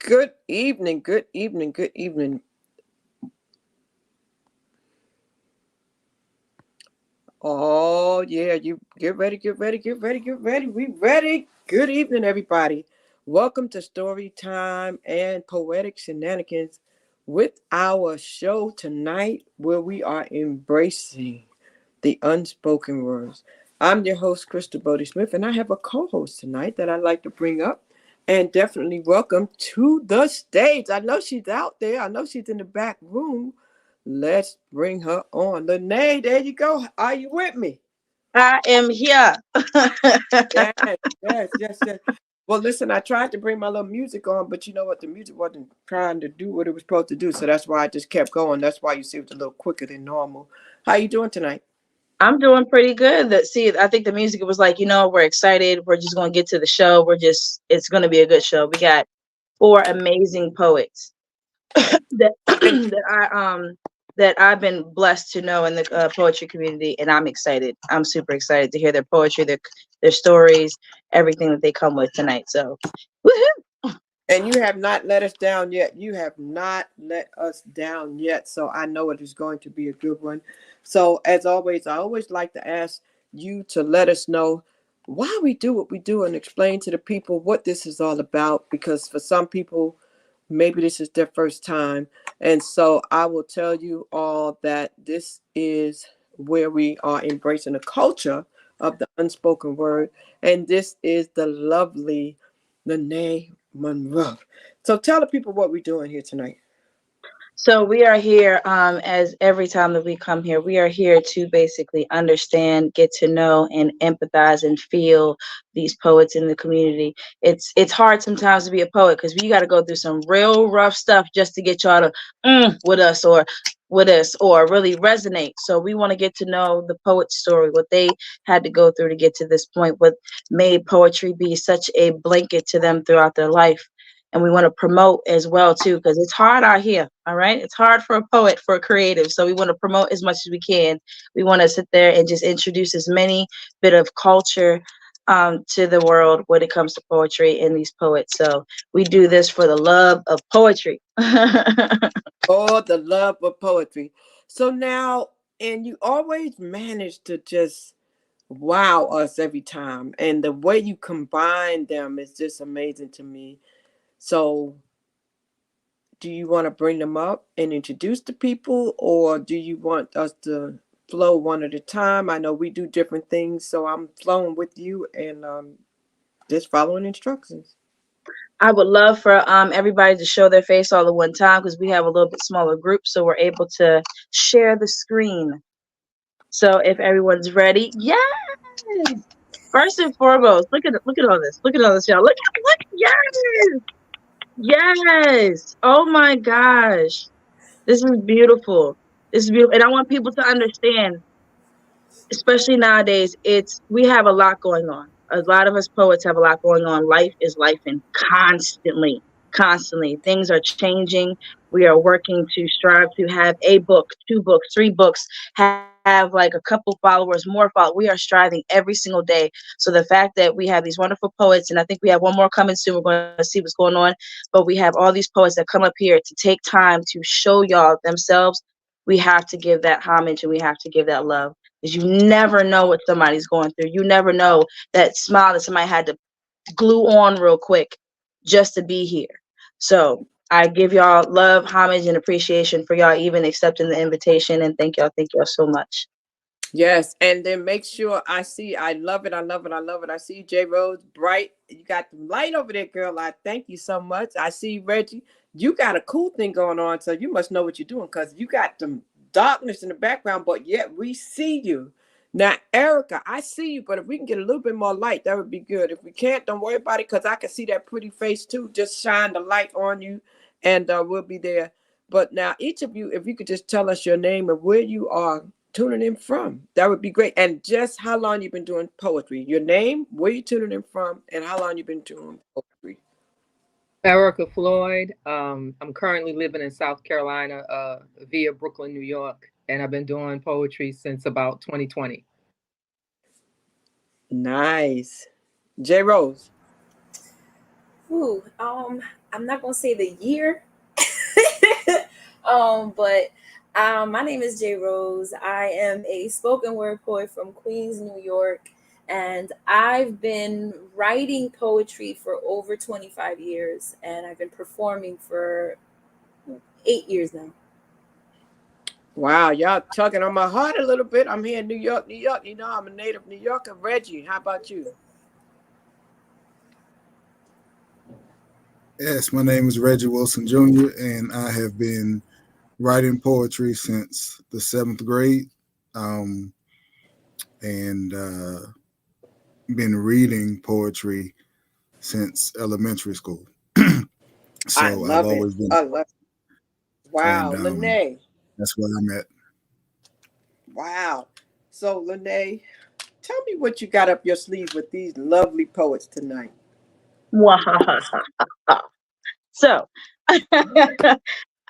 Good evening, good evening, good evening. Oh, yeah, you get ready, get ready, get ready, get ready. We ready. Good evening, everybody. Welcome to Storytime and Poetic Shenanigans with our show tonight where we are embracing the unspoken words. I'm your host, Crystal Bodie Smith, and I have a co-host tonight that I'd like to bring up and definitely welcome to the stage. I know she's out there. I know she's in the back room. Let's bring her on. Lanai, there you go. Are you with me? I am here. Yes, yes. Well, listen, I tried to bring my little music on, but you know what? The music wasn't trying to do what it was supposed to do. So that's why I just kept going. That's why you see it was a little quicker than normal. How you doing tonight? I'm doing pretty good. I think the music was like, we're excited. We're just going to get to the show. It's going to be a good show. We got four amazing poets that And that I've been blessed to know in the poetry community, and I'm excited. I'm super excited to hear their poetry, their stories, everything that they come with tonight. So, woohoo! And you have not let us down yet. You have not let us down yet. So I know it is going to be a good one. So as always, I always like to ask you to let us know why we do what we do and explain to the people what this is all about. Because for some people, maybe this is their first time. And so I will tell you all that this is where we are embracing the culture of the unspoken word. And this is the lovely Lanai Monroe. So tell the people what we're doing here tonight. So we are here, as every time that we come here, we are here to basically understand, get to know, and empathize and feel these poets in the community. It's hard sometimes to be a poet because we got to go through some real rough stuff just to get y'all to with us or really resonate. So we want to get to know the poet's story, what they had to go through to get to this point, what made poetry be such a blanket to them throughout their life, and we want to promote as well too, because it's hard out here. All right, it's hard for a poet, for a creative, so we want to promote as much as we can. We want to sit there and just introduce as many bit of culture to the world when it comes to poetry and these poets. So we do this for the love of poetry. Oh, the love of poetry. So now, and you always manage to just wow us every time. And the way you combine them is just amazing to me. So do you want to bring them up and introduce the people, or do you want us to flow one at a time? I know we do different things, so I'm flowing with you and just following instructions. I would love for everybody to show their face all at one time because we have a little bit smaller group, so we're able to share the screen. So if everyone's ready, yes. First and foremost, look at all this. Look at all this, y'all. Look. Yes, yes. Oh my gosh, this is beautiful. This is beautiful, and I want people to understand, especially nowadays. We have a lot going on. A lot of us poets have a lot going on. Life is life, and constantly things are changing. We are working to strive to have a book, two books, three books, have like a couple followers, more followers. We are striving every single day. So the fact that we have these wonderful poets, and I think we have one more coming soon, we're going to see what's going on, but we have all these poets that come up here to take time to show y'all themselves. We have to give that homage and we have to give that love, because you never know what somebody's going through. You never know that smile that somebody had to glue on real quick just to be here. So I give y'all love, homage, and appreciation for y'all even accepting the invitation. And thank y'all so much. Yes, and then make sure I see. I love it. I love it. I love it. I see J Rose bright. You got the light over there, girl. I thank you so much. I see Reggie. You got a cool thing going on, so you must know what you're doing because you got some darkness in the background, but yet we see you. Now, Erica, I see you, but if we can get a little bit more light, that would be good. If we can't, don't worry about it because I can see that pretty face too. Just shine the light on you, and we'll be there. But now, each of you, if you could just tell us your name and where you are tuning in from, that would be great. And just how long you've been doing poetry, your name, where you tuning in from, and how long you've been doing poetry. Erica Floyd. I'm currently living in South Carolina, via Brooklyn, New York, and I've been doing poetry since about 2020. Nice. J Rose. Ooh, I'm not gonna say the year, but my name is J Rose. I am a spoken word poet from Queens, New York, and I've been writing poetry for over 25 years, and I've been performing for 8 years now. Wow, y'all tugging on my heart a little bit. I'm here in New York, New York. You know, I'm a native New Yorker. Reggie, how about you? Yes, my name is Reggie Wilson Jr., and I have been writing poetry since the seventh grade, and been reading poetry since elementary school. I So I've love it. always been, I love it. and Wow, Lene. that's where I'm at. Wow. So, Lene, tell me what you got up your sleeve with these lovely poets tonight. So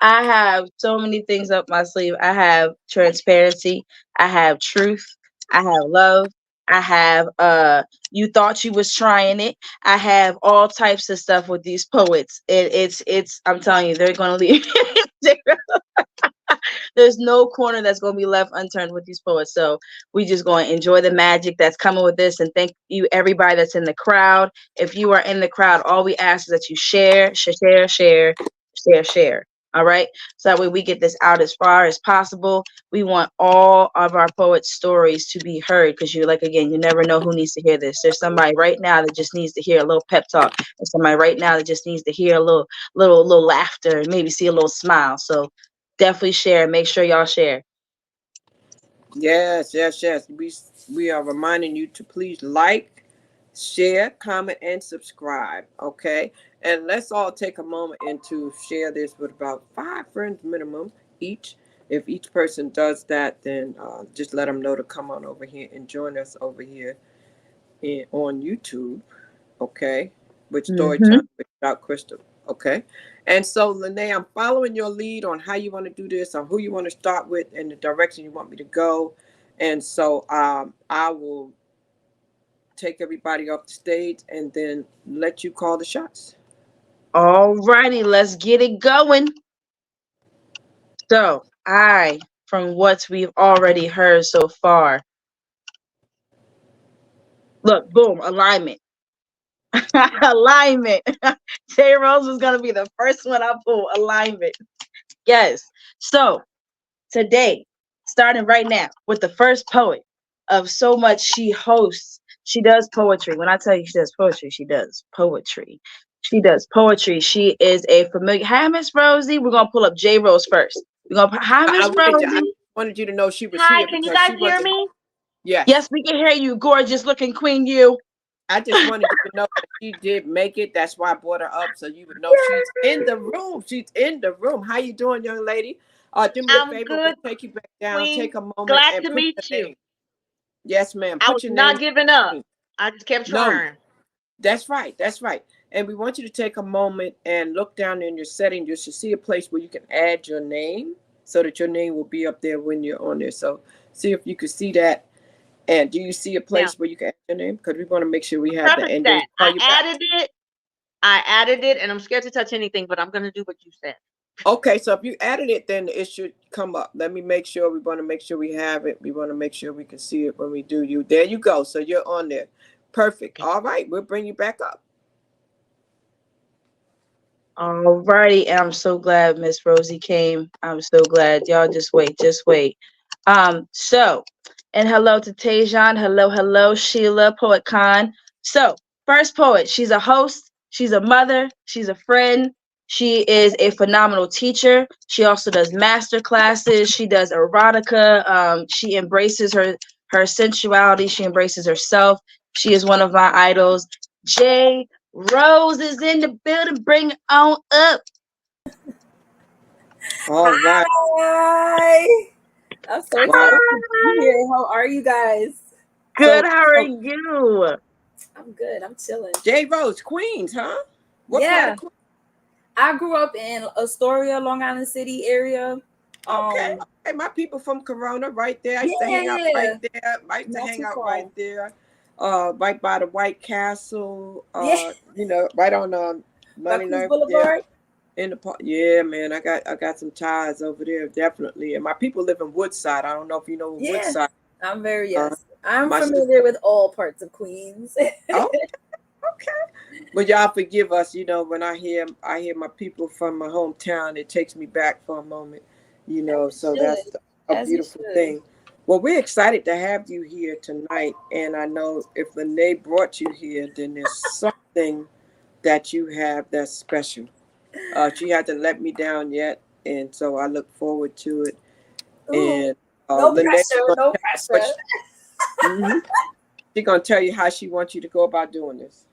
I have so many things up my sleeve. I have transparency. I have truth. I have love. I have you thought you was trying it. I have all types of stuff with these poets. It's I'm telling you, they're gonna leave. There's no corner that's going to be left unturned with these poets. So we just going to enjoy the magic that's coming with this. And thank you, everybody that's in the crowd. If you are in the crowd, all we ask is that you share. All right. So that way we get this out as far as possible. We want all of our poets' stories to be heard because you, like, again, you never know who needs to hear this. There's somebody right now that just needs to hear a little pep talk. There's somebody right now that just needs to hear a little laughter and maybe see a little smile. So definitely share. Make sure y'all share. Yes, yes, yes. We are reminding you to please like, share, comment, and subscribe. Okay, and let's all take a moment and to share this with about 5 friends minimum each. If each person does that, then just let them know to come on over here and join us over here on YouTube. Okay, with Mm-hmm. Storytime without Crystal. Okay, and so Lene, I'm following your lead on how you want to do this, on who you want to start with, and the direction you want me to go. And so I will take everybody off the stage and then let you call the shots. All righty, let's get it going. So from what we've already heard so far, look, boom, alignment. Alignment. J Rose was gonna be the first one I pull. Alignment. Yes. So today, starting right now with the first poet of so much she hosts. She does poetry. When I tell you she does poetry, she does poetry. She does poetry. She is a familiar. Hi, Miss Rosie. We're gonna pull up J Rose first. We're gonna hi, Miss I Rosie. wanted you to know she was Hi, here can you because guys she hear wasn't. me? Yes, Yes, we can hear you, gorgeous looking queen. You. I just wanted you to know that she did make it. That's why I brought her up so you would know she's in the room. She's in the room. How you doing, young lady? Do me a I'm favor. We'll good, take you back down. Queen. Take a moment Glad and to put meet your you. name. Yes, ma'am. I Put was your name not on giving the up. screen. I just kept No, trying. that's right. That's right. And we want you to take a moment and look down in your settings. You should see a place where you can add your name so that your name will be up there when you're on there. So see if you could see that. And do you see a Now, place where you can add your name? Because we want to make sure we have that. preface And then that we'll call you back. I added it, and I'm scared to touch anything, but I'm gonna do what you said. Okay, so if you added it, then it should come up. Let me make sure. We want to make sure we have it. We want to make sure we can see it when we do you. There you go. So you're on there. Perfect. Okay. All right, we'll bring you back up. All righty, and I'm so glad Miss Rosie came. I'm so glad. Y'all just wait, just wait. So, and hello to Tajan. Hello, Sheila, Poet Khan. So, first poet, she's a host, she's a mother, she's a friend, she is a phenomenal teacher. She also does master classes, she does erotica, she embraces her sensuality, she embraces herself. She is one of my idols. J Rose is in the building. Bring it on up. All right. Hi. I'm so Wow. excited to be here. How are you guys? Good. So, How are so you? I'm good. I'm chilling. J Rose, Queens, huh? What part Yeah. of Queens? I grew up in Astoria, Long Island City area. Okay. Um, Okay. My people from Corona, right there. I used to hang out right yeah, there. I used to not hang too out right far. there. Right by the White Castle. Yeah. Right on By Queens 99, yeah. Boulevard? In the park, yeah, man. I got some ties over there, definitely. And my people live in Woodside. I don't know if you know Yeah. Woodside. I'm very, Uh, yes. I'm my sister. familiar with all parts of Queens. Oh, okay. But y'all forgive us. When I hear my people from my hometown, it takes me back for a moment. So that's a As you beautiful should. thing. Well, we're excited to have you here tonight, and I know if Lanai brought you here, then there's something that you have that's special. She hasn't let me down yet, and so I look forward to it. Ooh, And no Lynette, pressure, no pressure. she's gonna tell you how she wants you to go about doing this.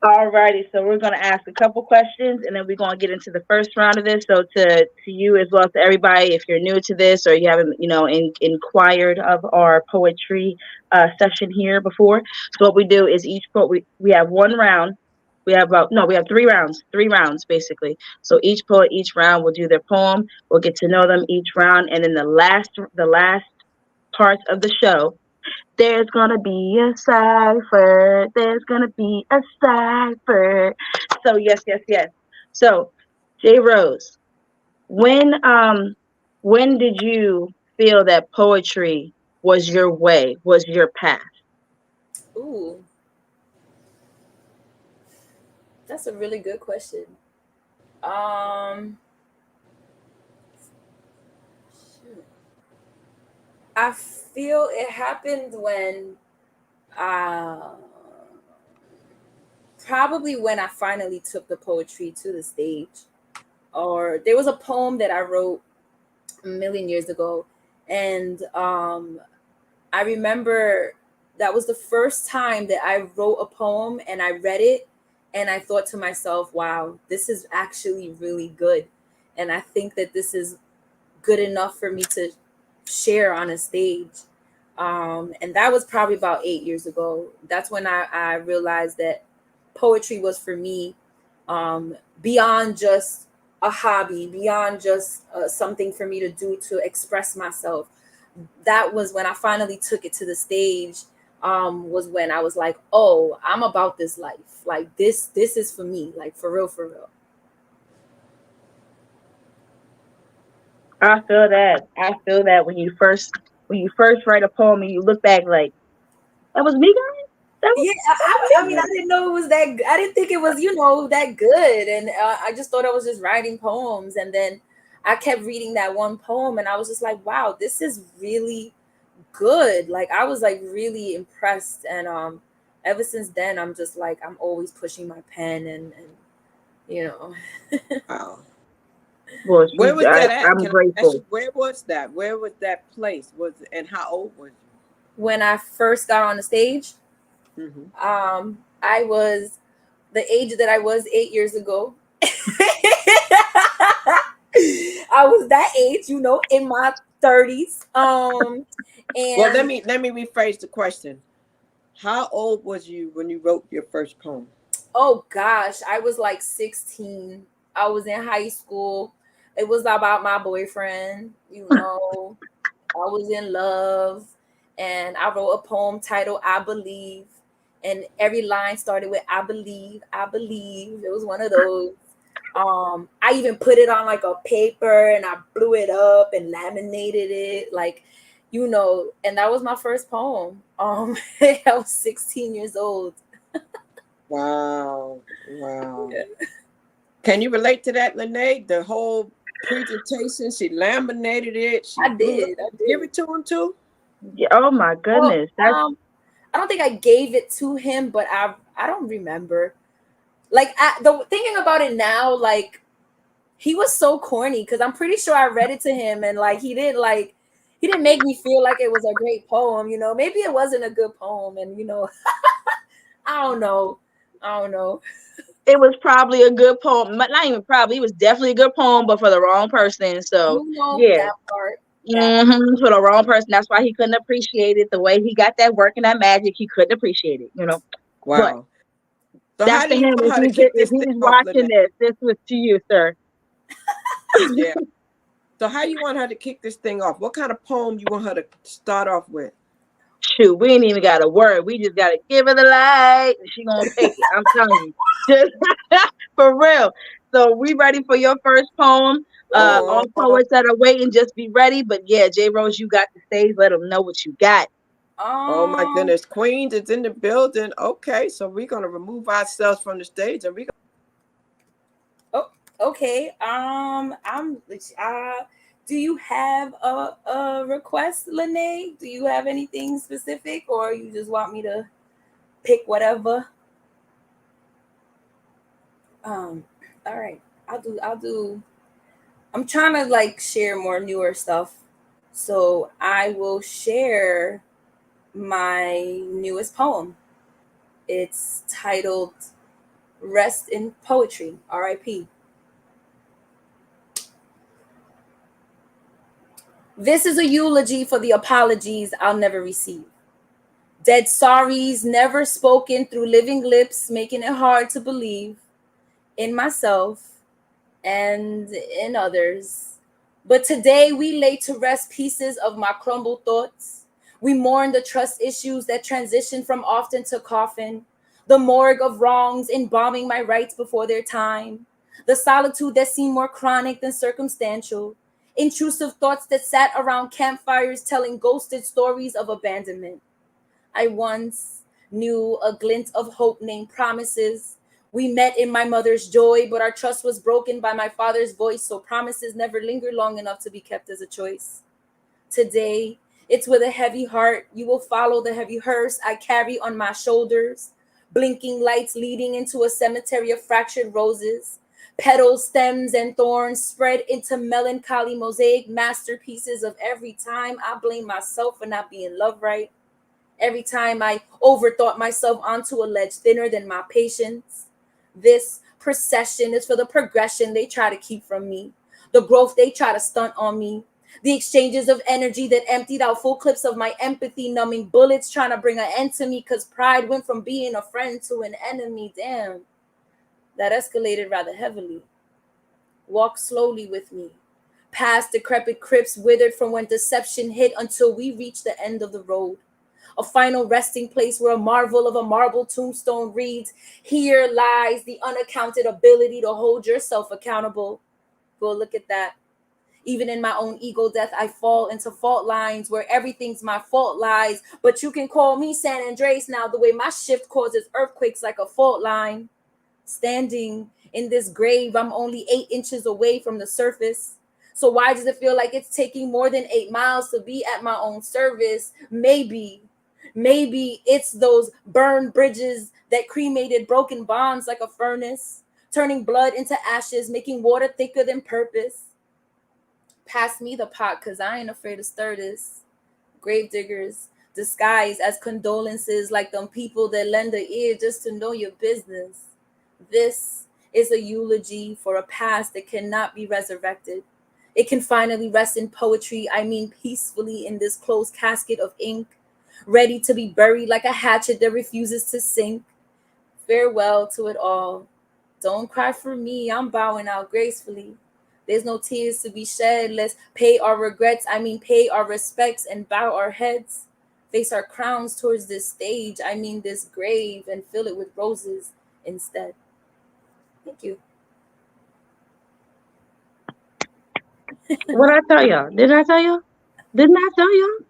Alrighty, so we're going to ask a couple questions and then we're going to get into the first round of this. So to you as well as to everybody, if you're new to this or you haven't, inquired of our poetry session here before. So what we do is we have one round. We have three rounds basically. So each poet, each round will do their poem. We'll get to know them each round. And then the last parts of the show, there's gonna be a cipher. There's gonna be a cipher. So yes, yes, yes. So, J Rose, when did you feel that poetry was your way, was your path? Ooh, that's a really good question. Um, I feel it happened when, uh, probably when I finally took the poetry to the stage. Or there was a poem that I wrote a million years ago, and I remember that was the first time that I wrote a poem and I read it and I thought to myself, wow, this is actually really good. And I think that this is good enough for me to share on a stage. And that was probably about 8 years ago. That's when I realized that poetry was for me, beyond just a hobby, beyond just something for me to do to express myself. That was when I finally took it to the stage. Was when I was like, oh, I'm about this life. Like this is for me, like for real, for real. I feel that. I feel that when you first write a poem and you look back like, that was me, guys. Yeah, I mean, I didn't know it was that. I didn't think it was, that good, and I just thought I was just writing poems. And then I kept reading that one poem, and I was just like, "Wow, this is really good." Like I was like really impressed, and ever since then, I'm just like I'm always pushing my pen, and you know. Wow. Well, Where was that at? I'm Can I grateful. ask you, where was that? Where was that place? And how old was When I first got on the stage, you? I was the age that I was 8 years ago. I was that age, in my 30s. Well, And let me rephrase the question. How old was you when you wrote your first poem? oh gosh, I was like 16. I was in high school. It was about my boyfriend, I was in love, and I wrote a poem titled I Believe. And every line started with I believe, I believe. It was one of those. I even put it on like a paper and I blew it up and laminated it, like, and that was my first poem. I was 16 years old. Wow. Wow. Yeah. Can you relate to that, Lanai? The whole presentation, she laminated it. She I blew it. did. I Give did. it to him too? Yeah, oh my Well, goodness. That's I don't think I gave it to him, but I don't remember. Like the thinking about it now, like he was so corny because I'm pretty sure I read it to him and like he didn't make me feel like it was a great poem. Maybe it wasn't a good poem, and I don't know. I don't know. it was probably a good poem. Not even probably, it was definitely a good poem, but for the wrong person. So yeah. That part. For the wrong person. That's why he couldn't appreciate it. The way he got that work and that magic, he couldn't appreciate it, But Wow. So that's how to do you him. want her to kick If this he thing was off, watching Lanai? this was to you, sir. Yeah. So how you want her to kick this thing off? What kind of poem you want her to start off with? Shoot, we ain't even got a word. We just gotta give her the light and she gonna take it. I'm telling you. Just for real. So we ready for your first poem. All Oh, poets that are waiting, just be ready. But yeah, J Rose, you got the stage. Let them know what you got. oh my Um, goodness. Queens is in the building. Okay, so we're gonna remove ourselves from the stage and we oh, okay. Do you have a request, Lene? Do you have anything specific, or you just want me to pick whatever? Um, all right. I'll do. I'm trying to like share more newer stuff, so I will share my newest poem. It's titled "Rest in Poetry." R.I.P. This is a eulogy for the apologies I'll never receive. Dead sorries never spoken through living lips, making it hard to believe in myself and in others. But today we lay to rest pieces of my crumbled thoughts. We mourn the trust issues that transition from often to coffin, the morgue of wrongs embalming my rights before their time, the solitude that seemed more chronic than circumstantial, intrusive thoughts that sat around campfires telling ghosted stories of abandonment. I once knew a glint of hope named promises. We met in my mother's joy, but our trust was broken by my father's voice, so promises never linger long enough to be kept as a choice. Today, it's with a heavy heart you will follow the heavy hearse I carry on my shoulders, blinking lights leading into a cemetery of fractured roses. Petals, stems, and thorns spread into melancholy mosaic masterpieces of every time I blame myself for not being loved right. Every time I overthought myself onto a ledge thinner than my patience. This procession is for the progression they try to keep from me, the growth they try to stunt on me, the exchanges of energy that emptied out full clips of my empathy, numbing bullets trying to bring an end to me because pride went from being a friend to an enemy. Damn, that escalated rather heavily. Walk slowly with me, past decrepit crypts withered from when deception hit until we reach the end of the road, a final resting place where a marvel of a marble tombstone reads, "Here lies the unaccounted ability to hold yourself accountable." Go look at that. Even in my own ego death, I fall into fault lines where everything's my fault lies. But you can call me San Andreas now, the way my shift causes earthquakes like a fault line. Standing in this grave, I'm only 8 inches away from the surface. So why does it feel like it's taking more than 8 miles to be at my own service? Maybe it's those burned bridges that cremated broken bonds like a furnace, turning blood into ashes, making water thicker than purpose. Pass me the pot, cause I ain't afraid to stir this. Gravediggers disguised as condolences, like them people that lend a ear just to know your business. This is a eulogy for a past that cannot be resurrected. It can finally rest in poetry, I mean peacefully in this closed casket of ink, ready to be buried like a hatchet that refuses to sink. Farewell to it all. Don't cry for me, I'm bowing out gracefully. There's no tears to be shed. Let's pay our regrets, I mean pay our respects and bow our heads. Face our crowns towards this stage, I mean this grave, and fill it with roses instead. Thank you. What I tell y'all? Didn't I tell y'all? Didn't I tell y'all?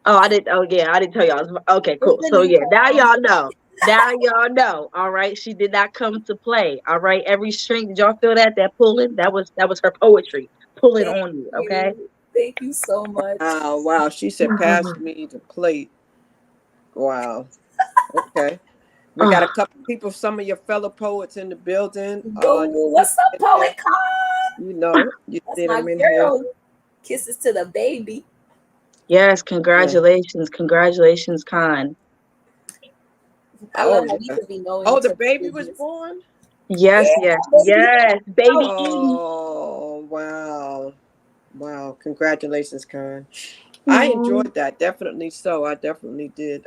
Oh, I didn't. Oh, yeah, I didn't tell y'all. Okay, It's cool. the So new yeah, now poem. y'all know. Now y'all know. All right, she did not come to play. All right, every string. Did y'all feel that? That pulling. That was her poetry pulling Thank on you. Okay. you. Thank you so much. wow. She said, pass me the plate. Wow. Okay. We got a Oh, couple people, some of your fellow poets in the building. Yo, You what's up, in here. Poet Con? You That's see my them in here. girl. Kisses to the baby. yes, Yeah. congratulations, Khan. I love Oh, how we yeah. could be knowing Oh, each the other's baby was business. born? Yeah, Yes, yes, baby. yes, baby E. Oh, wow. Wow. Congratulations, Karen. I Aw. enjoyed that. Definitely so. I definitely did.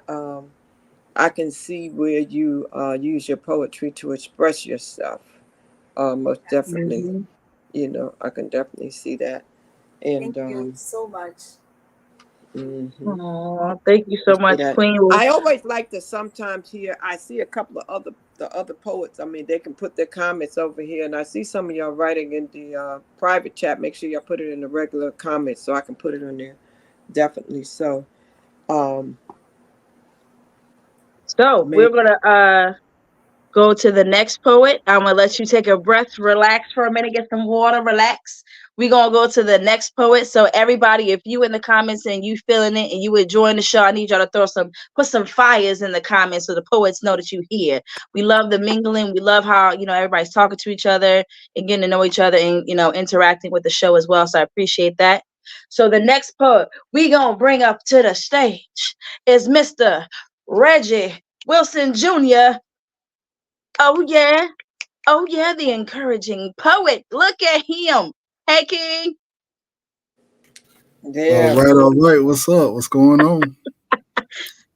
I can see where you use your poetry to express yourself. Most definitely. Mhm. I can definitely see that. And Thank you so much. Mm-hmm. Oh, thank you so much, That. Queen. I always like to sometimes hear. I see a couple of other poets. I mean, they can put their comments over here, and I see some of y'all writing in the private chat. Make sure y'all put it in the regular comments so I can put it on there. Definitely. So, um, So man, we're gonna go to the next poet. I'm gonna let you take a breath, relax for a minute, get some water, relax. We're gonna go to the next poet. So everybody, if you in the comments and you feeling it and you enjoying the show, I need y'all to put some fires in the comments so the poets know that you here. We love the mingling. We love how everybody's talking to each other and getting to know each other and interacting with the show as well. So I appreciate that. So the next poet we gonna bring up to the stage is Mr. Reggie Wilson Jr. Oh yeah. Oh yeah, the encouraging poet. Look at him. Hey King. All yeah. right, all right. What's up? What's going on?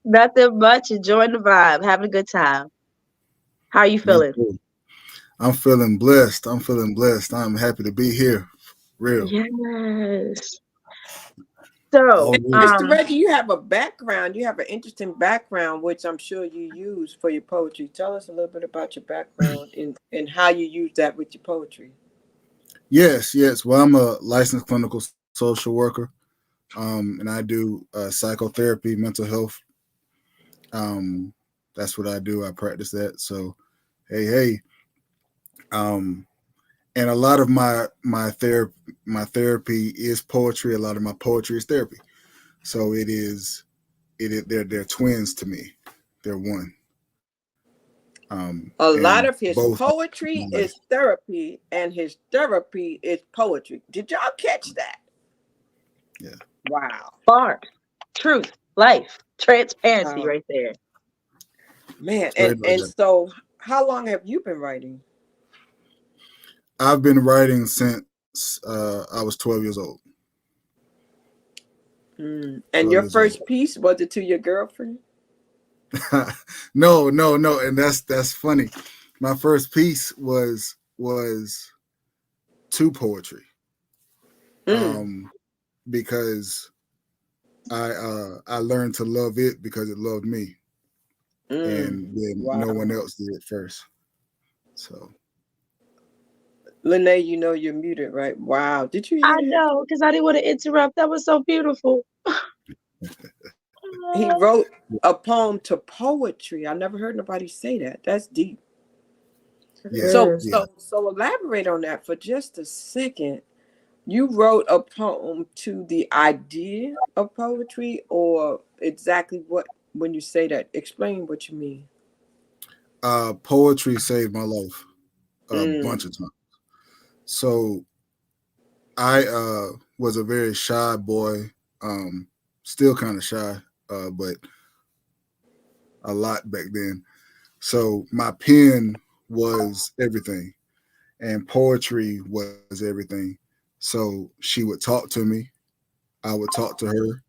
Nothing much. Enjoying the vibe. Having a good time. How are you Me feeling? too. I'm feeling blessed. I'm feeling blessed. I'm happy to be here. Real. Yes. So, All good. Mr. Reggie, you have a background. You have an interesting background, which I'm sure you use for your poetry. Tell us a little bit about your background and how you use that with your poetry. Yes, yes. Well, I'm a licensed clinical social worker, and I do psychotherapy, mental health. Um, that's what I do. I practice that. So, hey. Um, and a lot of my therapy is poetry. A lot of my poetry is therapy. So they're twins to me. They're one. A And lot of his both my poetry life. is therapy, and his therapy is poetry. Did y'all catch that? Yeah. Wow. bars, truth, life, transparency Wow. right there. Man, Straight like and that. so how long have you been writing? I've been writing since I was 12 years old. And 12 your years old. first piece, was it to your girlfriend? No, and that's funny. My first piece was to poetry. Mm, Um, because I learned to love it because it loved me, and then no one wow. else did it first. So Lene, you know you're muted, right? Wow. Did you I hear that? know, because I didn't want to interrupt. That was so beautiful. He wrote a poem to poetry. I never heard nobody say that. That's deep. yeah, So Yes. yeah. so so elaborate on that for just a second. You wrote a poem to the idea of poetry, or exactly what, when you say that, explain what you mean. Poetry saved my life a bunch Mm, of times. So I was a very shy boy, still kind of shy, but a lot back then. So my pen was everything, and poetry was everything. So she would talk to me, I would talk to her,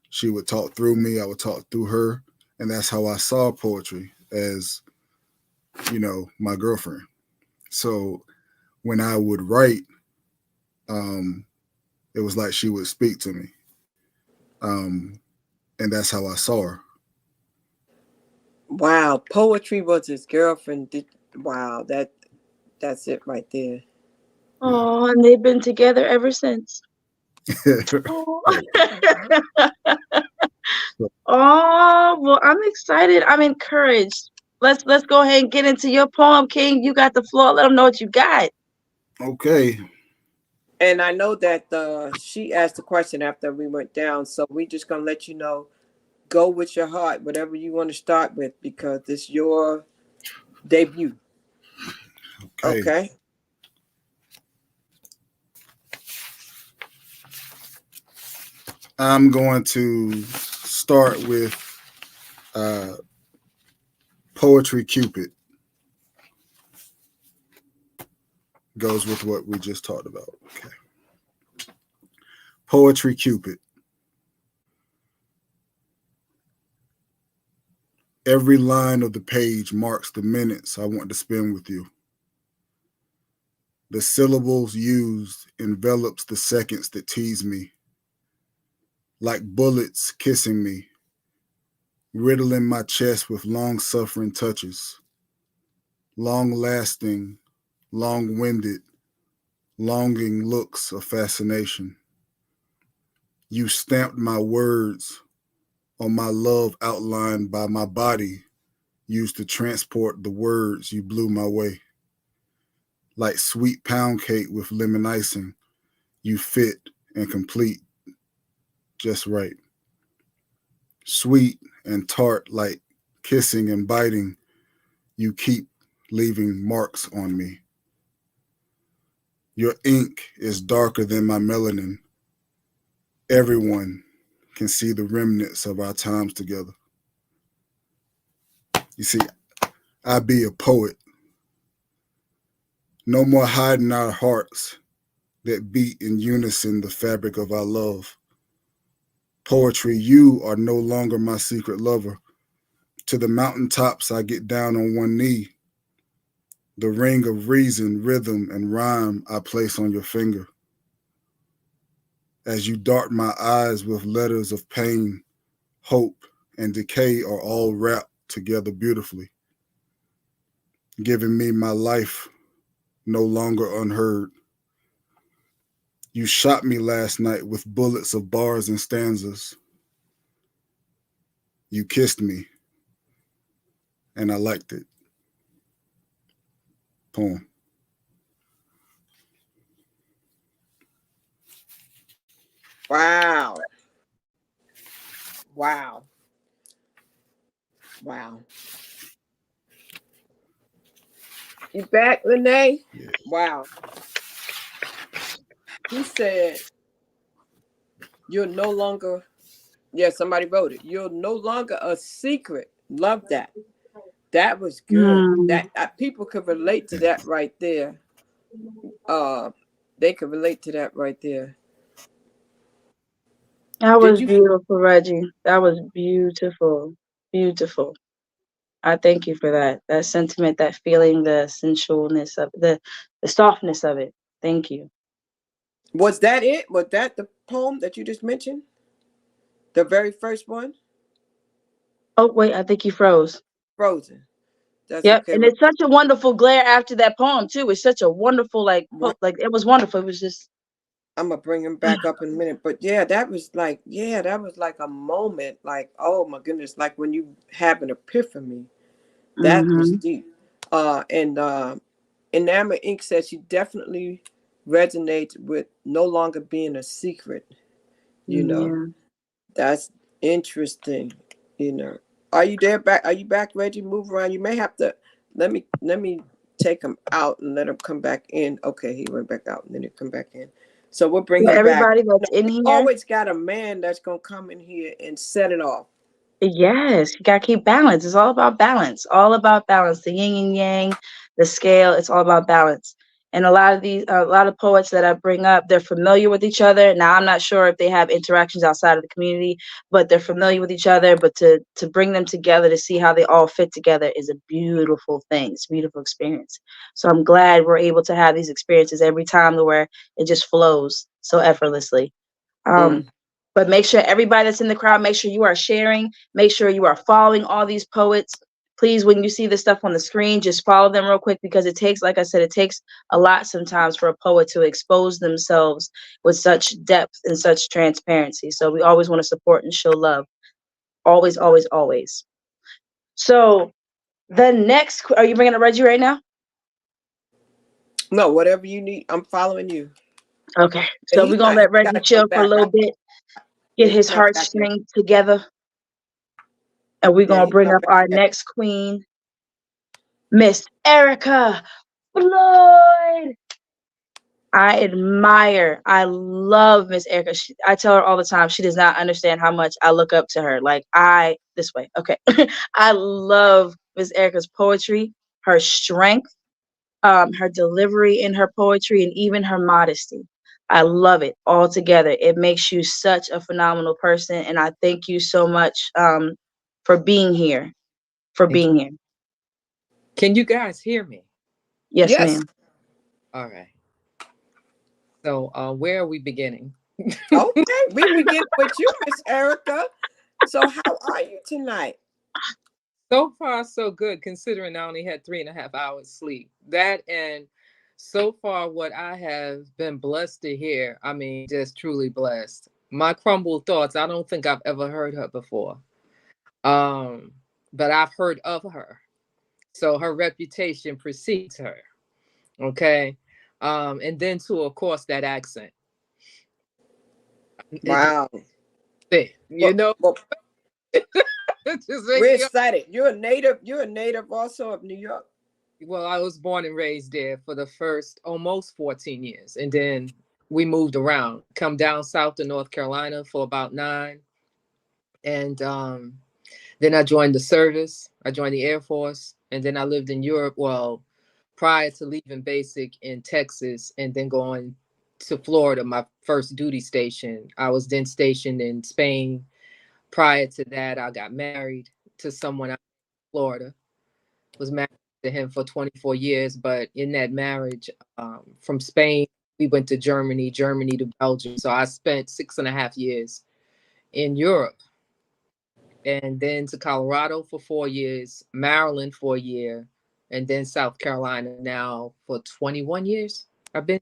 she would talk through me, I would talk through her, and that's how I saw poetry as my girlfriend. So when I would write, um, it was like she would speak to me, um, and that's how I saw her. wow. Poetry was his girlfriend. Wow, that's it right there. Oh, and they've been together ever since. Oh. Right. Oh, well, I'm excited. I'm encouraged. Let's go ahead and get into your poem, King. You got the floor. Let them know what you got. Okay. And I know that she asked the question after we went down, so we just gonna let you know. Go with your heart, whatever you want to start with, because it's your debut. Okay. Okay. I'm going to start with uh, Poetry Cupid. Goes with what we just talked about. Okay. Poetry Cupid. Every line of the page marks the minutes I want to spend with you. The syllables used envelops the seconds that tease me. like bullets kissing me, riddling my chest with long-suffering touches, long-lasting, long-winded, longing looks of fascination. You stamped my words on my love outlined by my body, used to transport the words you blew my way. Like sweet pound cake with lemon icing, you fit and complete just right. Sweet and tart like kissing and biting, you keep leaving marks on me. Your ink is darker than my melanin. Everyone can see the remnants of our times together. You see, I be a poet. No more hiding our hearts that beat in unison the fabric of our love. Poetry, you are no longer my secret lover. To the mountaintops I get down on one knee. The ring of reason, rhythm, and rhyme I place on your finger. As you dart my eyes with letters of pain, hope, and decay are all wrapped together beautifully, giving me my life no longer unheard. You shot me last night with bullets of bars and stanzas. You kissed me, and I liked it. Poem. Wow. Wow. Wow. You back, Lanai? Yeah. Wow. He said, you're no longer, yeah, somebody wrote it. You're no longer a secret. Love that. That was good. That people could relate to that right there. They could relate to that right there. That Did was you? beautiful, Reggie. That was beautiful. Beautiful. I thank you for that. That sentiment, that feeling, the sensualness of the softness of it. Thank you. Was that it? Was that the poem that you just mentioned? The very first one? Oh wait, I think you froze. Frozen. That's Yep, okay. and it's such a wonderful glare after that poem too. It's such a wonderful like it was wonderful. It was just I'm gonna bring him back up in a minute. But yeah, that was like, that was like a moment. Like, oh my goodness, like when you have an epiphany. That was mhm. deep. And Enamel Ink says she definitely resonates with no longer being a secret. You know, Yeah. that's interesting. You know, are you there? Back? Are you back, Reggie? Move around. You may have to. Let me take him out and let him come back in. Okay, he went back out and then he come back in. So we'll bring For him back. everybody that's in here, Always got a man that's gonna come in here and set it off. yes, you gotta keep balance. It's all about balance. All about balance. The yin and yang, the scale. It's all about balance. And a lot of poets that I bring up, they're familiar with each other. Now I'm not sure if they have interactions outside of the community, but they're familiar with each other. But to bring them together to see how they all fit together is a beautiful thing. It's a beautiful experience. So I'm glad we're able to have these experiences every time where it just flows so effortlessly. Um, Mm. but make sure everybody that's in the crowd, make sure you are sharing, make sure you are following all these poets. Please, when you see the stuff on the screen, just follow them real quick because it takes, like I said, it takes a lot sometimes for a poet to expose themselves with such depth and such transparency. So we always want to support and show love. Always, always, always. So the next, are you bringing up Reggie right now? No, whatever you need, I'm following you. Okay. And So he's we're going not. to He let Reggie got to come chill for a back. little bit, Yeah, get he's his not back yet. heartstrings together. And we're Yeah, going to he's bring not up back our yet. next queen, Miss Erica Floyd. I love Miss Erica. I tell her all the time, she does not understand how much I look up to her. Like this way. Okay. I love Miss Erica's poetry, her strength, her delivery in her poetry, and even her modesty. I love it all together. It makes you such a phenomenal person. And I thank you so much for being here. For Thank you. being here. Can you guys hear me? Yes, Yes. ma'am. All right. So where are we beginning? Okay, we begin with you, Miss Erica. So how are you tonight? So far, so good, considering I only had 3.5 hours sleep. That and so far, what I have been blessed to hear, I mean, just truly blessed. My crumbled thoughts, I don't think I've ever heard her before. Um, but I've heard of her. So her reputation precedes her. Okay. And then too, of course, that accent. It just Wow. fit, you Well, know, well, it just makes we're me. excited. You're a native. You're a native also of New York. Well, I was born and raised there for the first almost 14 years. And then we moved around, come down south to North Carolina for about 9. And then I joined the service. I joined the Air Force. And then I lived in Europe. Well, prior to leaving basic in Texas and then going to Florida, my first duty station. I was then stationed in Spain. Prior to that, I got married to someone out in Florida. Was married to him for 24 years, but in that marriage, from Spain, we went to Germany, Germany to Belgium. So I spent 6.5 years in Europe, and then to Colorado for 4 years, Maryland for a year, and then South Carolina now for 21 years. I've been.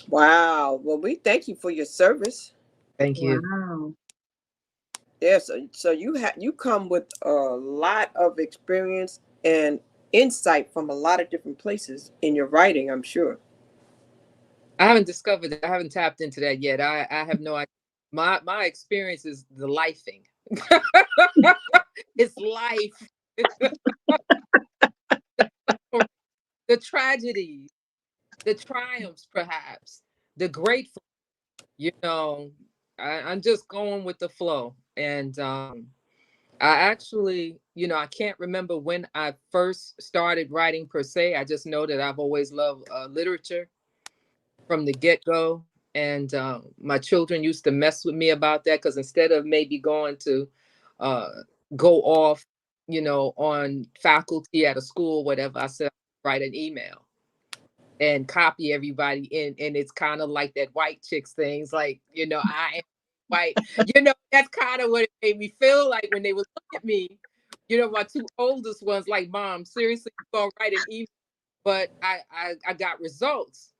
Wow. Well, we thank you for your service. Thank you. Wow. Yeah. So you come with a lot of experience and insight from a lot of different places in your writing, I'm sure. I haven't discovered that. I haven't tapped into that yet. I have no idea. My experience is the lifing. It's life. The tragedies, the triumphs, perhaps, the grateful. You know, I'm just going with the flow. And I actually, I can't remember when I first started writing per se. I just know that I've always loved literature from the get go. And my children used to mess with me about that because instead of maybe going to uh, go off, on faculty at a school, whatever, I said, write an email and copy everybody in. And it's kind of like that white chicks things, like, I am white. That's kind of what it made me feel like when they would look at me. My two oldest ones, like, Mom, seriously, you gonna write an email? But I got results.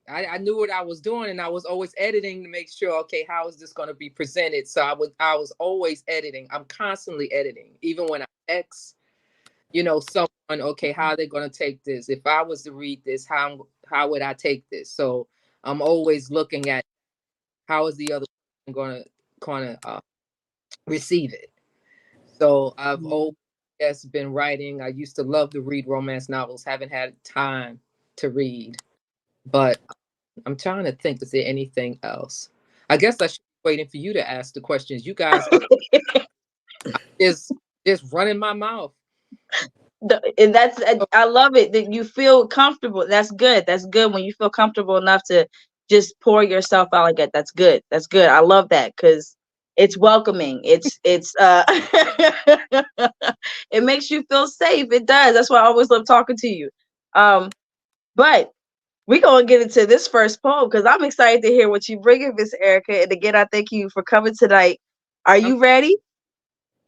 I knew what I was doing, and I was always editing to make sure, okay, how is this going to be presented? So I was always editing. I'm constantly editing, even when I X, someone, okay, how are they going to take this? If I was to read this, how would I take this? So I'm always looking at how is the other person going to kind of receive it. So I've always, yes, been writing. I used to love to read romance novels. Haven't had time to read, but I'm trying to think, is there anything else? I guess I should be waiting for you to ask the questions. You guys is just running my mouth. And that's, I love it that you feel comfortable. That's good. That's good when you feel comfortable enough to just pour yourself out like that. That's good. That's good. I love that because it's welcoming. It's it makes you feel safe. It does. That's why I always love talking to you. But we're gonna get into this first poem because I'm excited to hear what you bring in, Miss Erica. And again, I thank you for coming tonight. Are you ready?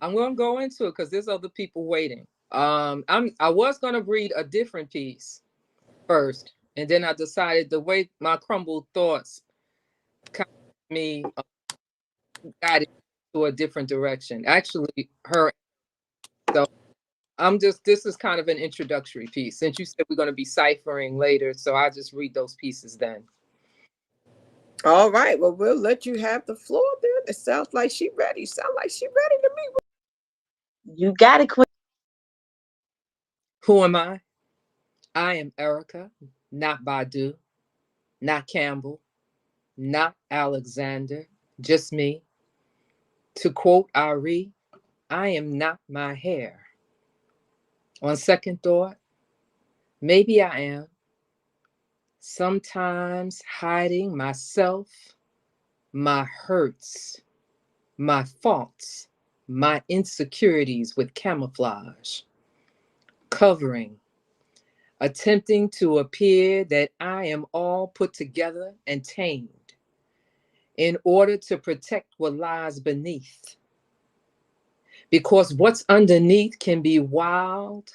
I'm gonna go into it because there's other people waiting. I was gonna read a different piece first, and then I decided the way my crumbled thoughts kind of me guided to a different direction. Actually, her. So this is kind of an introductory piece. Since you said we're gonna be ciphering later, so I'll just read those pieces then. All right. Well, we'll let you have the floor then. It sounds like she ready. Sound like she ready to me. You got it, Queen. Who am I? I am Erica, not Badu, not Campbell, not Alexander, just me. To quote Ari, I am not my hair. On second thought, maybe I am. Sometimes hiding myself, my hurts, my faults, my insecurities with camouflage, covering, attempting to appear that I am all put together and tamed. in order to protect what lies beneath. Because what's underneath can be wild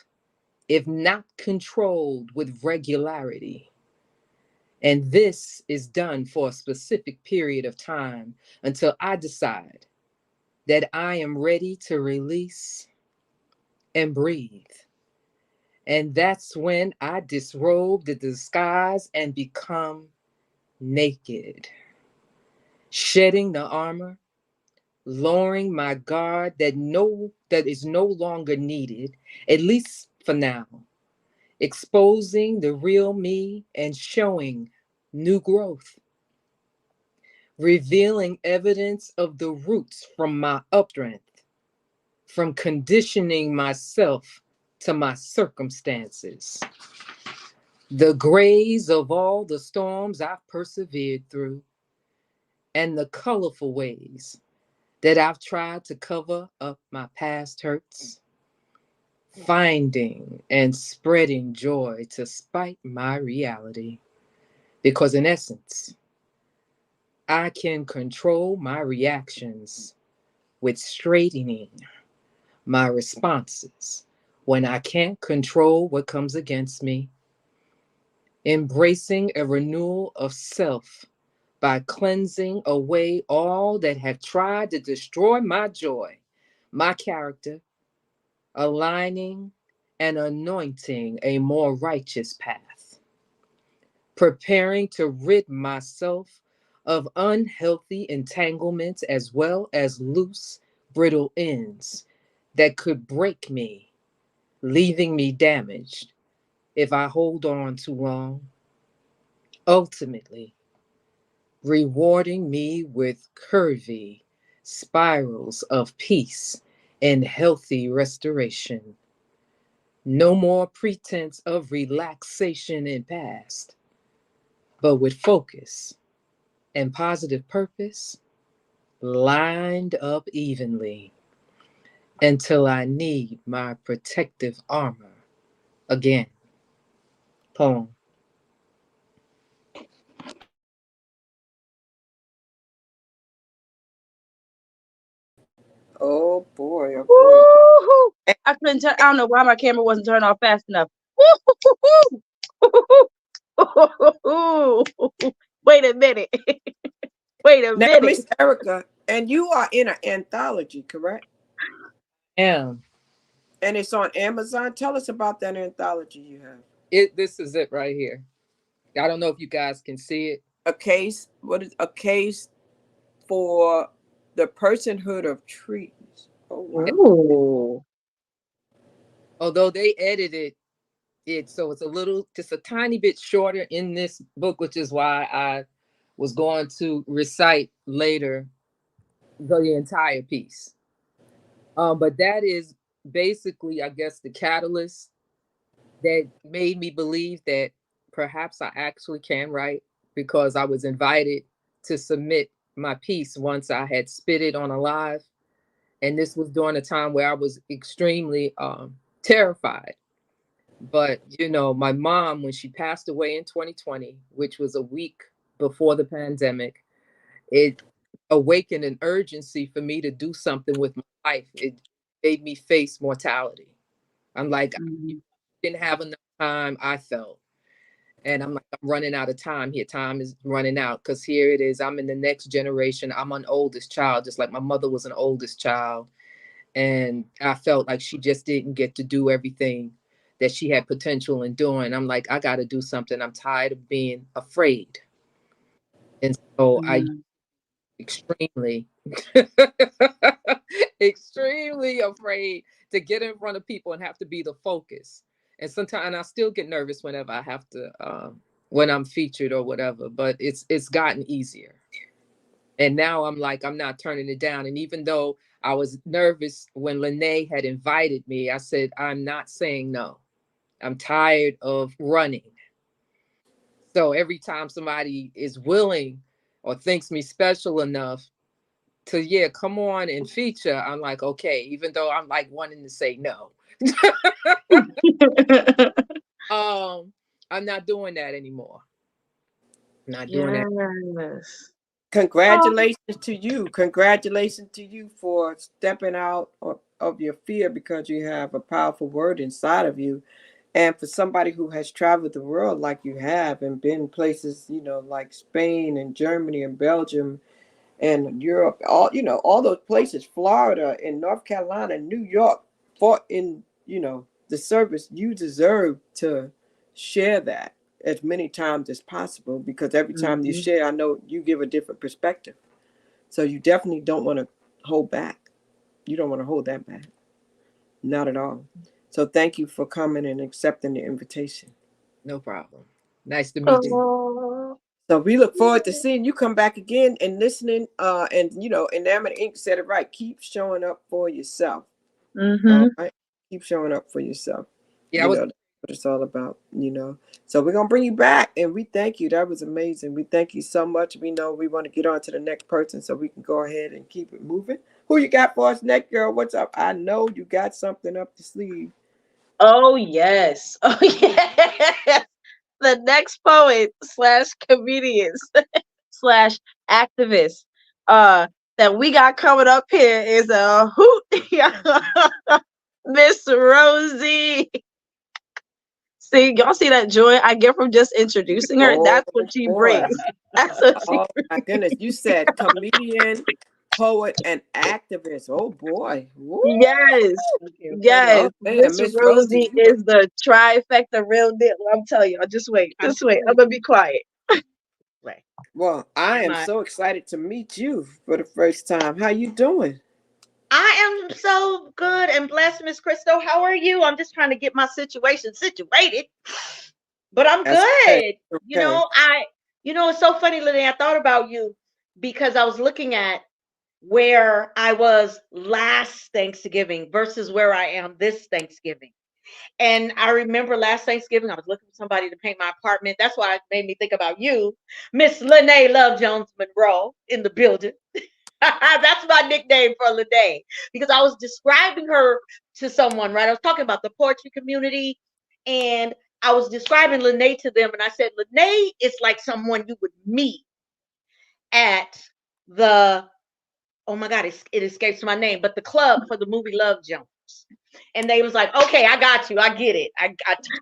if not controlled with regularity. And this is done for a specific period of time until I decide that I am ready to release and breathe. And that's when I disrobe the disguise and become naked, shedding the armor, lowering my guard that is no longer needed, at least for now, exposing the real me and showing new growth, revealing evidence of the roots from my upstrength, from conditioning myself to my circumstances, the grays of all the storms I've persevered through, and the colorful ways that I've tried to cover up my past hurts, finding and spreading joy to spite my reality. Because in essence, I can control my reactions with straightening my responses when I can't control what comes against me, embracing a renewal of self by cleansing away all that have tried to destroy my joy, my character, aligning and anointing a more righteous path, preparing to rid myself of unhealthy entanglements as well as loose, brittle ends that could break me, leaving me damaged if I hold on too long. Ultimately, rewarding me with curvy spirals of peace and healthy restoration. No more pretense of relaxation in past, but with focus and positive purpose lined up evenly until I need my protective armor again. Poem. Oh boy, oh boy. Woo-hoo. I couldn't turn. I don't know why my camera wasn't turned off fast enough. Woo-hoo-hoo. Wait a minute. Wait a Now, minute. Miss Erica, and you are in an anthology, correct? And And it's on Amazon. Tell us about that anthology you have. this is it right here. I don't know if you guys can see it. A case. What is a case for the personhood of trees? Oh wow. Ooh. Although they edited it so it's just a tiny bit shorter in this book, which is why I was going to recite later the entire piece. But that is basically, I guess, the catalyst that made me believe that perhaps I actually can write, because I was invited to submit my piece once I had spit it on a live. And this was during a time where I was extremely terrified. But, my mom, when she passed away in 2020, which was a week before the pandemic, it awakened an urgency for me to do something with my life. It made me face mortality. I'm like, I Mhm. didn't have enough time, I felt. And I'm like, I'm running out of time here. Time is running out, because here it is. I'm in the next generation. I'm an oldest child, just like my mother was an oldest child. And I felt like she just didn't get to do everything that she had potential in doing. I'm like, I got to do something. I'm tired of being afraid. And so I Mhm. extremely, extremely afraid to get in front of people and have to be the focus. And sometimes, and I still get nervous whenever I have to, when I'm featured or whatever. But it's gotten easier. And now I'm like, I'm not turning it down. And even though I was nervous when Lanai had invited me, I said, I'm not saying no. I'm tired of running. So every time somebody is willing or thinks me special enough to, yeah, come on and feature, I'm like, okay, even though I'm like wanting to say no. I'm not doing that anymore. Not doing that. Yes. Congratulations to you. Congratulations to you for stepping out of your fear because you have a powerful word inside of you. And for somebody who has traveled the world like you have and been places, like Spain and Germany and Belgium and Europe, all those places, Florida and North Carolina, New York, fought in, the service, you deserve to share that as many times as possible because every time you share, I know you give a different perspective. So you definitely don't want to hold back. You don't want to hold that back. Not at all. So thank you for coming and accepting the invitation. No problem. Nice to meet you. Oh. So we look forward to seeing you come back again and listening. And Enamored Inc. said it right. Keep showing up for yourself. All right. Keep showing up for yourself. Yeah, That's what it's all about, So we're gonna bring you back and we thank you. That was amazing. We thank you so much. We know we want to get on to the next person so we can go ahead and keep it moving. Who you got for us next, girl? What's up? I know you got something up the sleeve. Oh yes. Oh yes. The next poet / comedian / activist that we got coming up here is a hoot Miss Rosie. See, y'all see that joy I get from just introducing her? Oh That's what she boy. brings. That's what she Oh my goodness. You said comedian, poet, and activist. Oh boy. Woo. Yes. okay. Yes. Oh man, Miss Miss Rosie Rosie. is the trifecta real deal. I'm telling y'all, just wait. Just wait. I'm gonna be quiet. Right. Well, I am so excited to meet you for the first time. How you doing? I am so good and blessed, Miss Crystal. How are you? I'm just trying to get my situation situated, but I'm That's okay. good. Okay. It's so funny, Lily. I thought about you because I was looking at where I was last Thanksgiving versus where I am this Thanksgiving. And I remember last Thanksgiving, I was looking for somebody to paint my apartment. That's why it made me think about you, Miss Lanai Love Jones Monroe in the building. That's my nickname for Lene because I was describing her to someone, right? I was talking about the poetry community and I was describing Lene to them. And I said, Lene is like someone you would meet at the, oh my God, it escapes my name, but the club for the movie Love Jones. And they was like, okay, I got you. I get it. I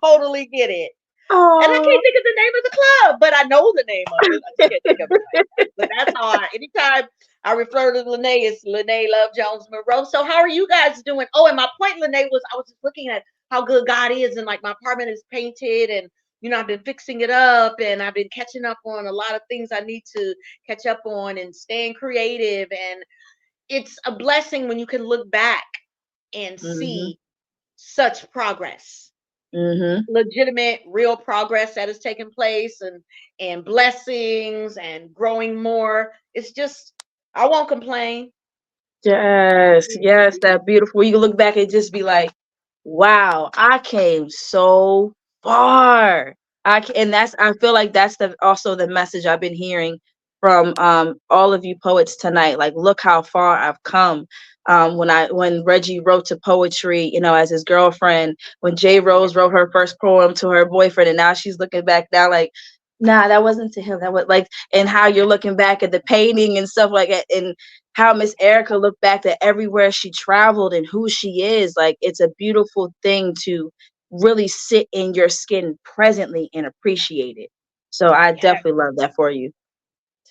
totally get it. And I can't think of the name of the club, but I know the name of it. I just can't think of it right now. But that's how anytime I refer to Lene, it's Lene Love Jones Monroe. So how are you guys doing? Oh, and my point, Lene, was I was just looking at how good God is, and like my apartment is painted, and I've been fixing it up, and I've been catching up on a lot of things I need to catch up on, and staying creative. And it's a blessing when you can look back and see such progress. Legitimate, real progress that has taken place, and blessings and growing more. It's just, I won't complain. Yes, yes, that beautiful. You can look back and just be like, wow, I came so far. I feel like that's also the message I've been hearing from all of you poets tonight. Like, look how far I've come. When Reggie wrote to poetry, as his girlfriend, when J. Rose wrote her first poem to her boyfriend, and now she's looking back now like, nah, that wasn't to him. That was like, and how you're looking back at the painting and stuff like that, and how Miss Erica looked back at everywhere she traveled and who she is. Like, it's a beautiful thing to really sit in your skin presently and appreciate it. So I definitely love that for you.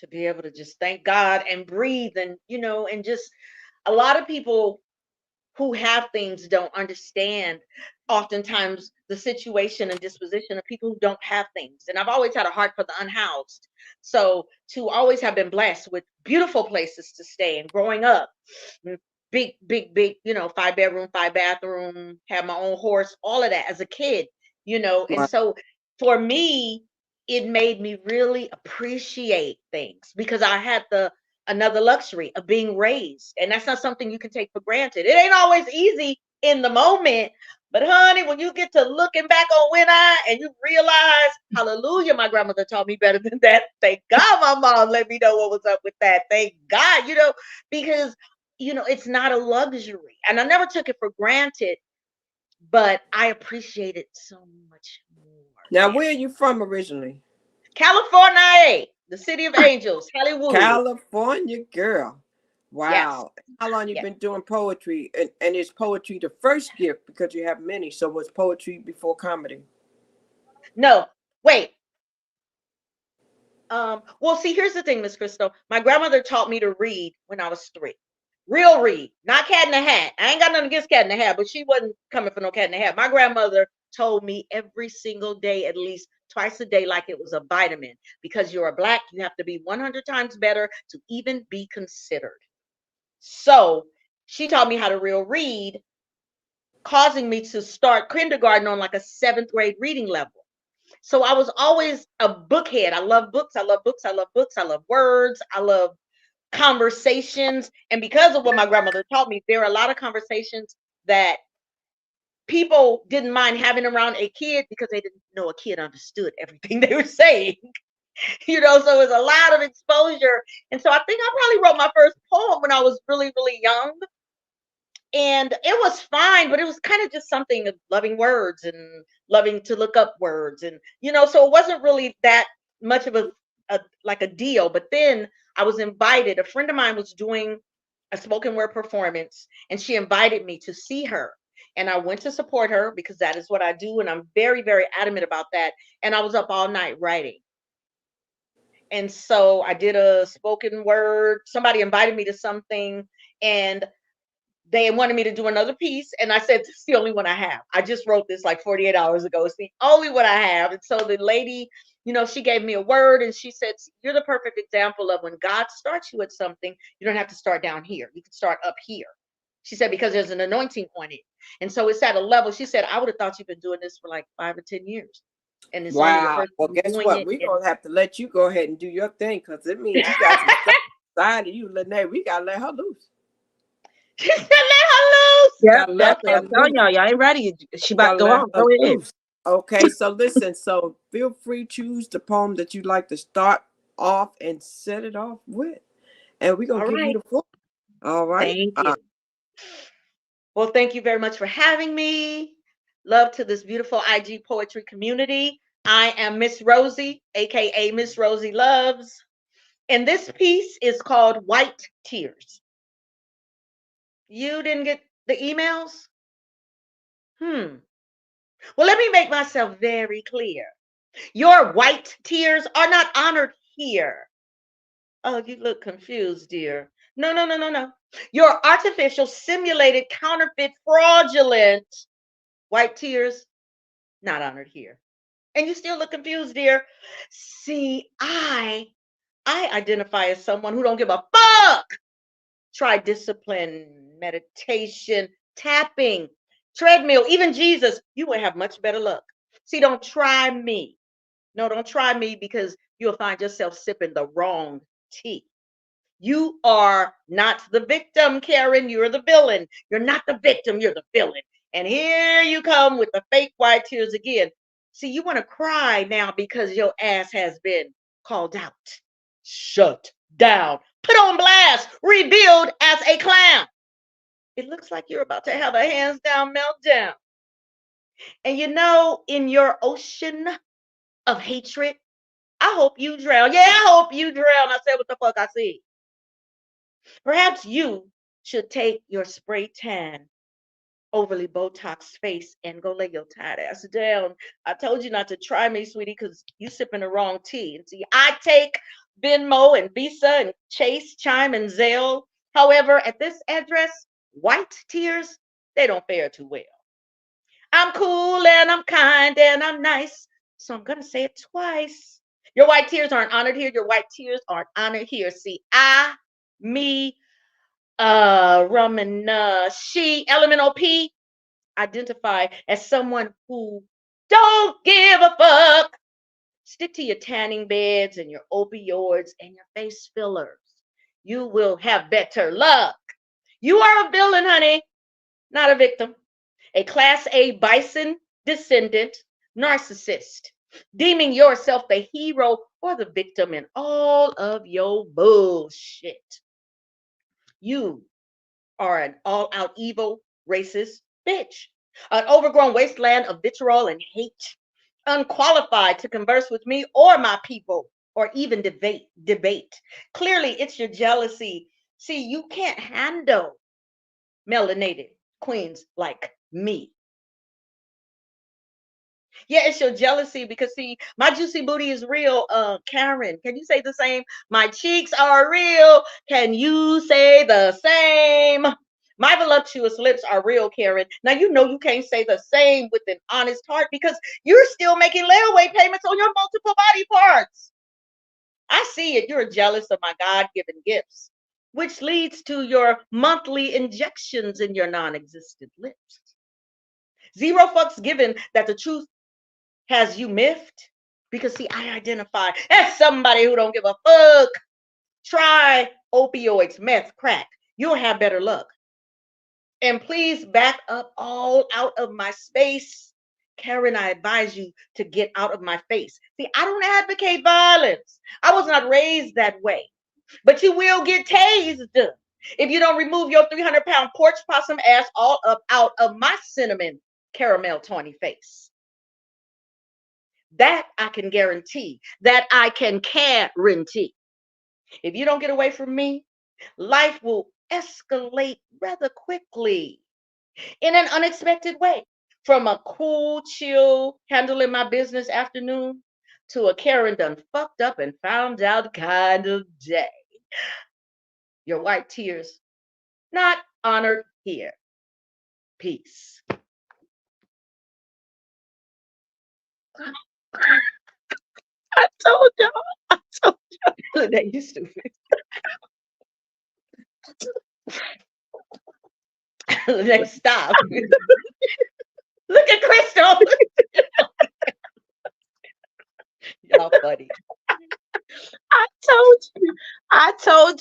To be able to just thank God and breathe, and and just, a lot of people who have things don't understand oftentimes the situation and disposition of people who don't have things. And I've always had a heart for the unhoused. So to always have been blessed with beautiful places to stay, and growing up, big, big, big, 5-bedroom, 5-bathroom, have my own horse, all of that as a kid, and Wow. so for me, it made me really appreciate things because I had another luxury of being raised. And that's not something you can take for granted. It ain't always easy in the moment, but honey, when you get to looking back on and you realize, hallelujah, my grandmother taught me better than that. Thank God my mom let me know what was up with that. Thank God, because, it's not a luxury. And I never took it for granted, but I appreciate it so much more Now, now. where are you from originally? California. The City of Angels, Hollywood. California girl. Yes, Wow. How long you yes. been doing poetry? And is poetry the first gift because you have many? So was poetry before comedy? No, wait. Well, see, here's the thing, Miss Crystal. My grandmother taught me to read when I was 3. Real read, not Cat in the Hat. I ain't got nothing against Cat in the Hat, but she wasn't coming for no Cat in the Hat. My grandmother told me every single day, at least twice a day, like it was a vitamin. Because you're a Black, you have to be 100 times better to even be considered. So she taught me how to real read, causing me to start kindergarten on like a 7th grade reading level. So I was always a bookhead. I love books. I love books. I love books. I love words. I love conversations. And because of what my grandmother taught me, there are a lot of conversations that people didn't mind having around a kid because they didn't know a kid understood everything they were saying. So it was a lot of exposure. And so I think I probably wrote my first poem when I was really, really young. And it was fine, but it was kind of just something of loving words and loving to look up words. And, so it wasn't really that much of a deal. But then I was invited. A friend of mine was doing a spoken word performance, and she invited me to see her. And I went to support her because that is what I do. And I'm very, very adamant about that. And I was up all night writing. And so I did a spoken word. Somebody invited me to something, and they wanted me to do another piece. And I said, this is the only one I have. I just wrote this like 48 hours ago. It's the only one I have. And so the lady, she gave me a word, and she said, you're the perfect example of when God starts you at something, you don't have to start down here. You can start up here. She said, because there's an anointing on it. And so it's at a level. She said, I would have thought you've been doing this for like 5 or 10 years. And it's only your Wow. first Well, time guess doing what? it. We're And going to have to let you go ahead and do your thing because it means you got some stuff inside of you, Lanai. We got to let her loose. she said, let her loose. Yep, Got to let definitely. her I'm telling loose. y'all ain't ready. She about Got to to go let on. her Go ahead. loose. Okay, so listen. So feel free to choose the poem that you'd like to start off and set it off with. And we're going All to give you right. the floor. All right. Thank you. Well, thank you very much for having me. Love to this beautiful IG poetry community. I am Miss Rosie, aka Miss Rosie Loves. And this piece is called White Tears. You didn't get the emails? Well, let me make myself very clear. Your white tears are not honored here. Oh, you look confused, dear. No, no, no, no, no. Your artificial, simulated, counterfeit, fraudulent white tears, not honored here. And you still look confused, dear. See, I identify as someone who don't give a fuck. Try discipline, meditation, tapping, treadmill, even Jesus. You will have much better luck. See, don't try me. No, don't try me because you'll find yourself sipping the wrong tea. You are not the victim, Karen. You're the villain. You're not the victim. You're the villain. And here you come with the fake white tears again. See, you want to cry now because your ass has been called out, shut down, put on blast, revealed as a clown. It looks like you're about to have a hands down meltdown. And in your ocean of hatred, I hope you drown. Yeah, I hope you drown. I said what the fuck I said. Perhaps you should take your spray tan, overly Botox face and go lay your tight ass down. I told you not to try me, sweetie, because you sipping the wrong tea. And see, I take Venmo and Visa and Chase, Chime, and Zelle. However, at this address, white tears, they don't fare too well. I'm cool and I'm kind and I'm nice, so I'm going to say it twice. Your white tears aren't honored here. Your white tears aren't honored here. See, me, she, elemental P, identify as someone who don't give a fuck. Stick to your tanning beds and your opioids and your face fillers. You will have better luck. You are a villain, honey, not a victim. A class A bison descendant narcissist, deeming yourself the hero or the victim in all of your bullshit. You are an all-out evil, racist bitch. An overgrown wasteland of vitriol and hate, unqualified to converse with me or my people. or even debate. Clearly, it's your jealousy. See, you can't handle melanated queens like me. Yeah, it's your jealousy because see, my juicy booty is real. Karen, can you say the same? My cheeks are real. Can you say the same? My voluptuous lips are real, Karen. Now you know you can't say the same with an honest heart because you're still making layaway payments on your multiple body parts. I see it. You're jealous of my God-given gifts, which leads to your monthly injections in your non-existent lips. Zero fucks given that the truth has you miffed? Because see, I identify as somebody who don't give a fuck. Try opioids, meth, crack. You'll have better luck. And please back up all out of my space. Karen, I advise you to get out of my face. See, I don't advocate violence. I was not raised that way. But you will get tased if you don't remove your 300-pound porch possum ass all up out of my cinnamon caramel tawny face. That I can guarantee. That I can guarantee. If you don't get away from me, life will escalate rather quickly in an unexpected way. From a cool, chill, handling my business afternoon to a Karen done fucked up and found out kind of day. Your white tears not honored here. Peace. I told y'all. That you stupid. Next stop. Look at Crystal. Y'all funny. I told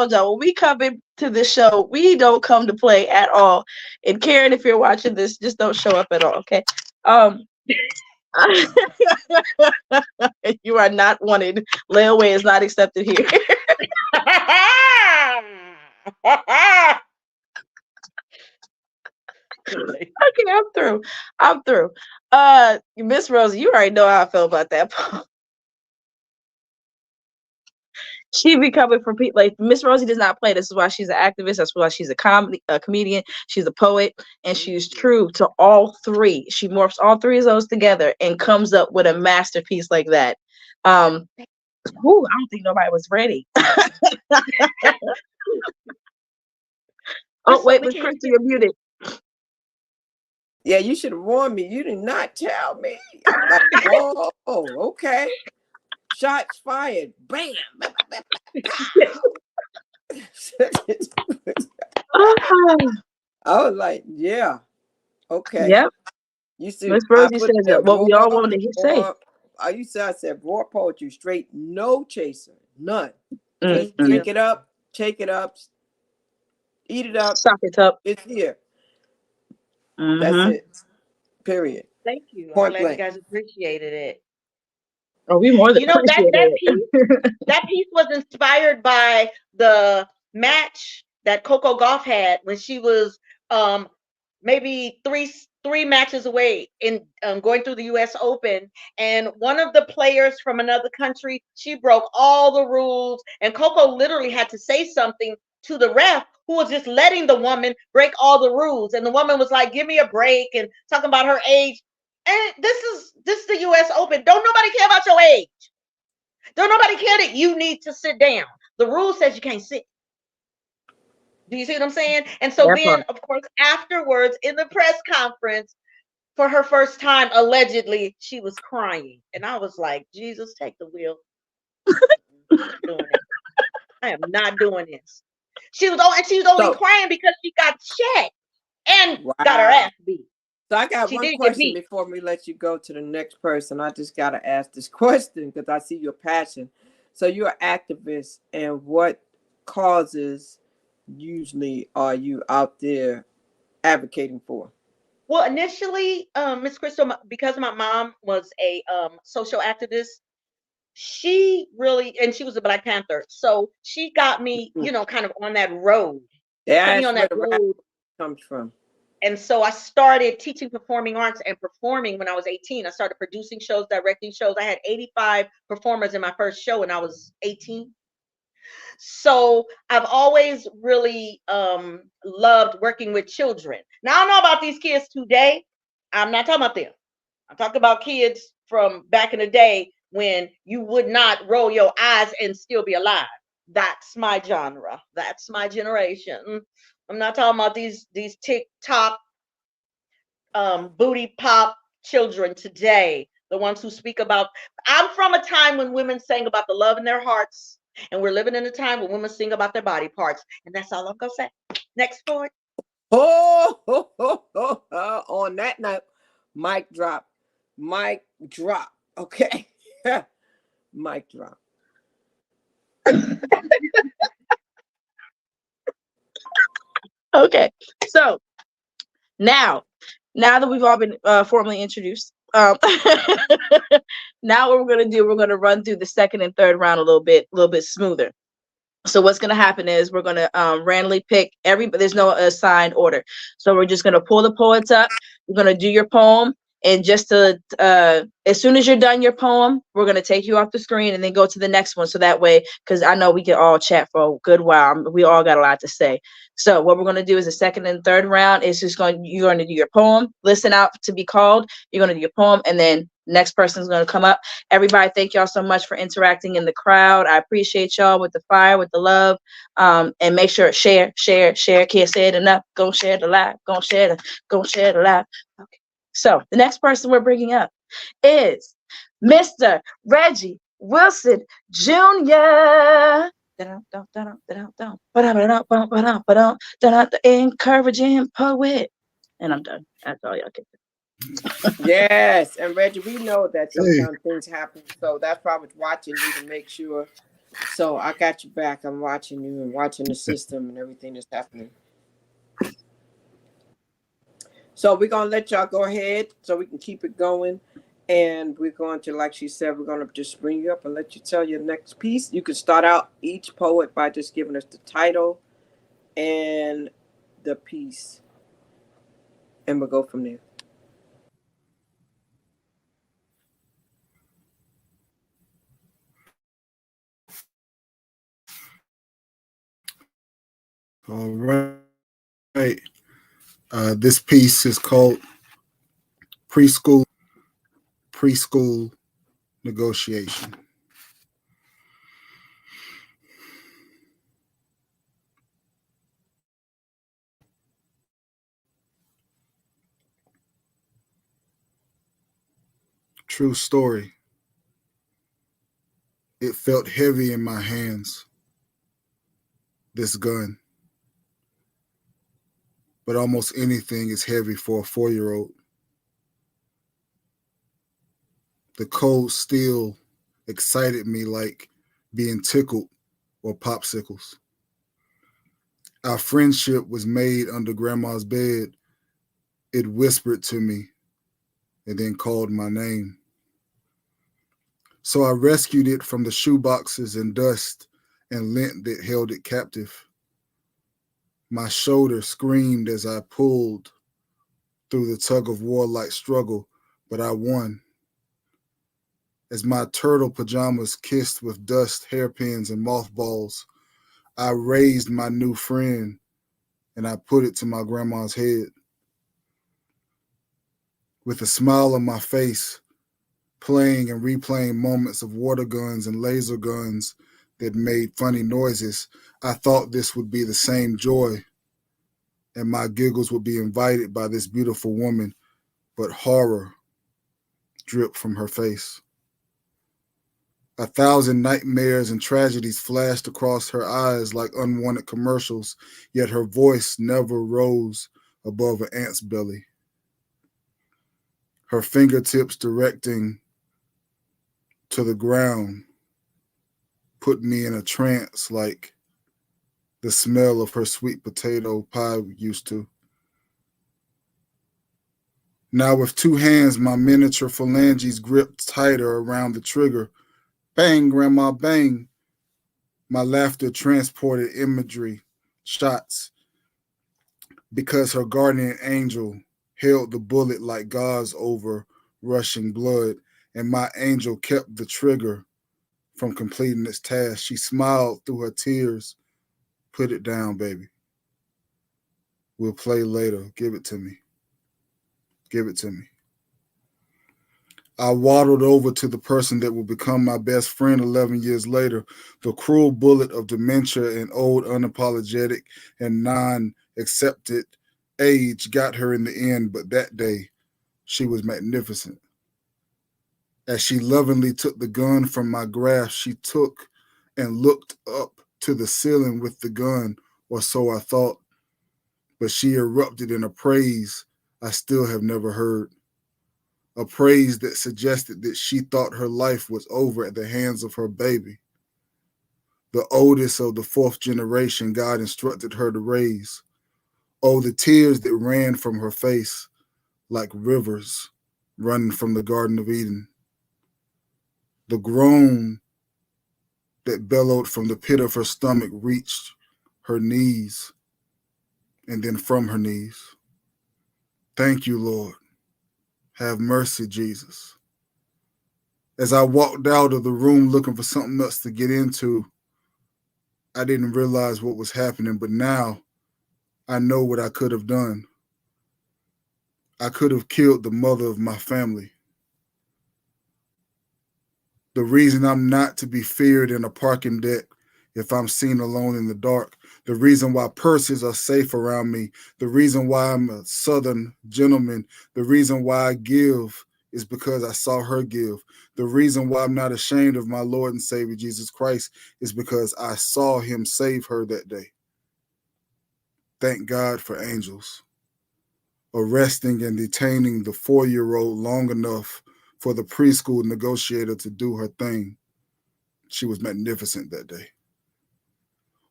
y'all. When we come into the show, we don't come to play at all. And Karen, if you're watching this, just don't show up at all, okay? You are not wanted. Layaway is not accepted here. Okay, I'm through. Miss Rosie, you already know how I feel about that. She be coming for people like Miss Rosie does not play. This is why she's an activist. That's why she's a comedian. She's a poet, and she's true to all three. She morphs all three of those together and comes up with a masterpiece like that. I don't think nobody was ready. Oh wait, Miss Crystal, you're muted. Yeah, you should have warned me. You did not tell me. I'm like, whoa, okay. Shots fired. Bam. I was like, yeah. Okay. Yep. You see, Miss I Rosie put says the what we all wanted to say. I said raw poetry, straight, no chaser, none. Just Mm-mm. drink it up, take it up, eat it up. Suck it up. It's here. Mm-hmm. That's it. Period. Thank you. Point I'm glad blank. you guys appreciated it. Oh, we more than appreciate it. That piece was inspired by the match that Coco Gauff had when she was maybe three matches away in going through the U.S. Open, and one of the players from another country, she broke all the rules, and Coco literally had to say something to the ref who was just letting the woman break all the rules, and the woman was like, "Give me a break," and talking about her age. And this is the U.S. Open. Don't nobody care about your age. Don't nobody care that you need to sit down. The rule says you can't sit. Do you see what I'm saying? And so then, of course, afterwards in the press conference for her first time, allegedly, she was crying. And I was like, Jesus, take the wheel. I am not doing this. She was only crying because she got checked and got her ass beat. So I got one question before we let you go to the next person. I just got to ask this question because I see your passion. So you're an activist, and what causes usually are you out there advocating for? Well, initially, Miss Crystal, because my mom was a social activist, she really, and she was a Black Panther, so she got me, kind of on that road. That's where the rap comes from. And so I started teaching performing arts and performing when I was 18. I started producing shows, directing shows. I had 85 performers in my first show when I was 18. So I've always really loved working with children. Now, I don't know about these kids today. I'm not talking about them. I'm talking about kids from back in the day when you would not roll your eyes and still be alive. That's my genre. That's my generation. I'm not talking about these TikTok booty pop children today, the ones who speak about. I'm from a time when women sang about the love in their hearts, and we're living in a time when women sing about their body parts. And that's all I'm gonna say. Next point. On that note, mic drop. Mic drop. Okay. Mic drop. Okay, so now that we've all been formally introduced, now what we're going to do, we're going to run through the second and third round a little bit smoother. So what's going to happen is we're going to randomly pick there's no assigned order. So we're just going to pull the poets up. We're going to do your poem. And just to, as soon as you're done your poem, we're going to take you off the screen and then go to the next one. So that way, because I know we can all chat for a good while. We all got a lot to say. So what we're going to do is the second and third round is you're going to do your poem, listen out to be called. You're going to do your poem, and then next person's going to come up. Everybody, thank y'all so much for interacting in the crowd. I appreciate y'all with the fire, with the love. And make sure share. Can't say it enough. Go share the live. Go share the live. Okay. So the next person we're bringing up is Mr. Reggie Wilson Jr. The encouraging poet. And I'm done. That's all y'all can do. Yes, and Reggie, we know that Hey, sometimes things happen, so that's why I was watching you to make sure. So I got you back. I'm watching you and watching the system and everything that's happening. So we're gonna let y'all go ahead so we can keep it going. And we're going to, like she said, we're gonna just bring you up and let you tell your next piece. You can start out each poet by just giving us the title and the piece. And we'll go from there. all right. This piece is called preschool preschool negotiation. True story. It felt heavy in my hands, this gun. But almost anything is heavy for a 4-year-old. The cold steel excited me like being tickled or popsicles. Our friendship was made under grandma's bed. It whispered to me and then called my name. So I rescued it from the shoeboxes and dust and lint that held it captive. My shoulder screamed as I pulled through the tug of war like struggle, but I won. As my turtle pajamas kissed with dust, hairpins, and mothballs, I raised my new friend and I put it to my grandma's head. With a smile on my face, playing and replaying moments of water guns and laser guns that made funny noises, I thought this would be the same joy and my giggles would be invited by this beautiful woman, but horror dripped from her face. 1,000 nightmares and tragedies flashed across her eyes like unwanted commercials, yet her voice never rose above an ant's belly. Her fingertips directing to the ground put me in a trance like the smell of her sweet potato pie used to. Now with two hands, my miniature phalanges gripped tighter around the trigger. Bang, Grandma, bang. My laughter transported imagery, shots. because her guardian angel held the bullet like gauze over rushing blood, and my angel kept the trigger from completing its task. She smiled through her tears. Put it down, baby. We'll play later. Give it to me. Give it to me. I waddled over to the person that would become my best friend 11 years later. The cruel bullet of dementia and old, unapologetic, and non-accepted age got her in the end, but that day she was magnificent. As she lovingly took the gun from my grasp, she took and looked up to the ceiling with the gun, or so I thought, but she erupted in a praise I still have never heard. A praise that suggested that she thought her life was over at the hands of her baby, the oldest of the fourth generation God instructed her to raise. Oh, the tears that ran from her face like rivers running from the Garden of Eden. The groan that bellowed from the pit of her stomach reached her knees and then from her knees. Thank you, Lord. Have mercy, Jesus. As I walked out of the room looking for something else to get into, I didn't realize what was happening, but now I know what I could have done. I could have killed the mother of my family. The reason I'm not to be feared in a parking deck if I'm seen alone in the dark. The reason why purses are safe around me. The reason why I'm a Southern gentleman. The reason why I give is because I saw her give. The reason why I'm not ashamed of my Lord and Savior Jesus Christ is because I saw him save her that day. Thank God for angels. Arresting and detaining the 4-year-old long enough for the preschool negotiator to do her thing. She was magnificent that day.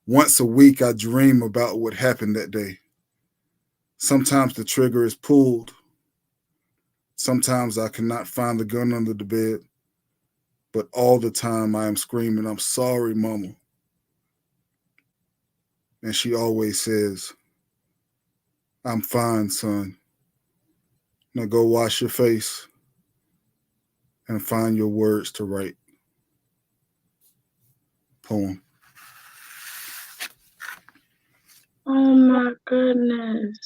Once a week, I dream about what happened that day. Sometimes the trigger is pulled. Sometimes I cannot find the gun under the bed. But all the time I am screaming, I'm sorry, Mama. And she always says, I'm fine, son. Now go wash your face and find your words to write. Poem. Oh my goodness.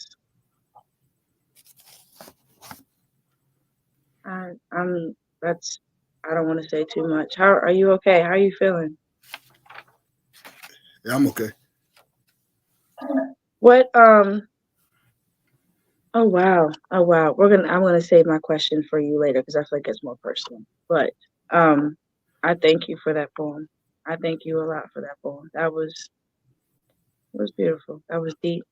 I'm that's I don't want to say too much. How are you okay? How are you feeling? Yeah, I'm okay. What oh wow. Oh wow. I'm gonna save my question for you later because I feel like it's more personal. But I thank you for that poem. I thank you a lot for that poem. That was beautiful. That was deep.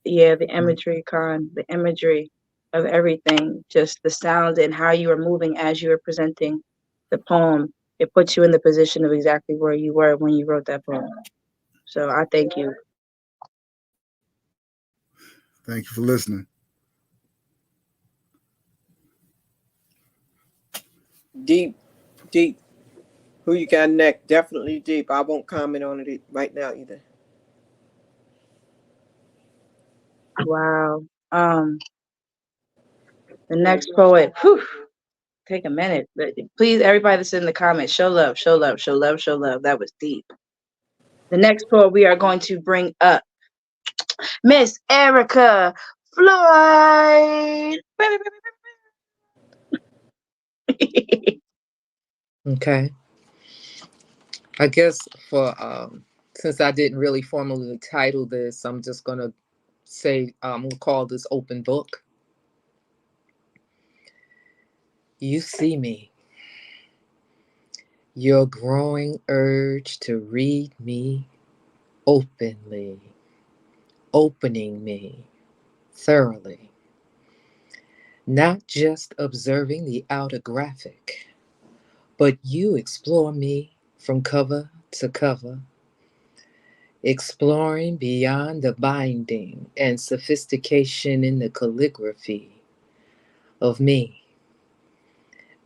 Yeah, the imagery, the imagery of everything, just the sounds and how you were moving as you were presenting the poem. It puts you in the position of exactly where you were when you wrote that poem. So I thank you. Thank you for listening. Deep, deep. Who you got next? Definitely deep. I won't comment on it right now either. Wow. The next poet. Whew, take a minute. Please, everybody that's in the comments, show love, show love, show love, show love. That was deep. The next poet we are going to bring up, Miss Erica Floyd. Okay. I guess for since I didn't really formally title this, I'm just gonna say we'll call this open book. You see me. Your growing urge to read me openly, opening me thoroughly, not just observing the outer graphic, but you explore me from cover to cover, exploring beyond the binding and sophistication in the calligraphy of me,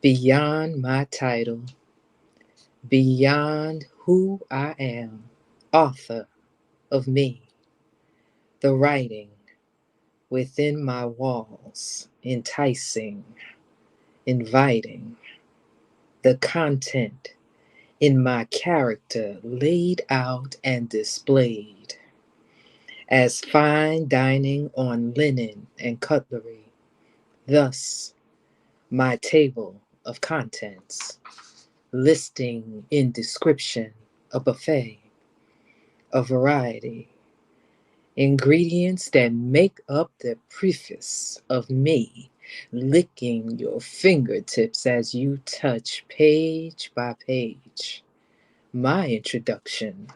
beyond my title, beyond who I am, author of me, the writing, within my walls, enticing, inviting, the content in my character laid out and displayed as fine dining on linen and cutlery. Thus, my table of contents, listing in description a buffet, a variety, ingredients that make up the preface of me licking your fingertips as you touch page by page. My introduction,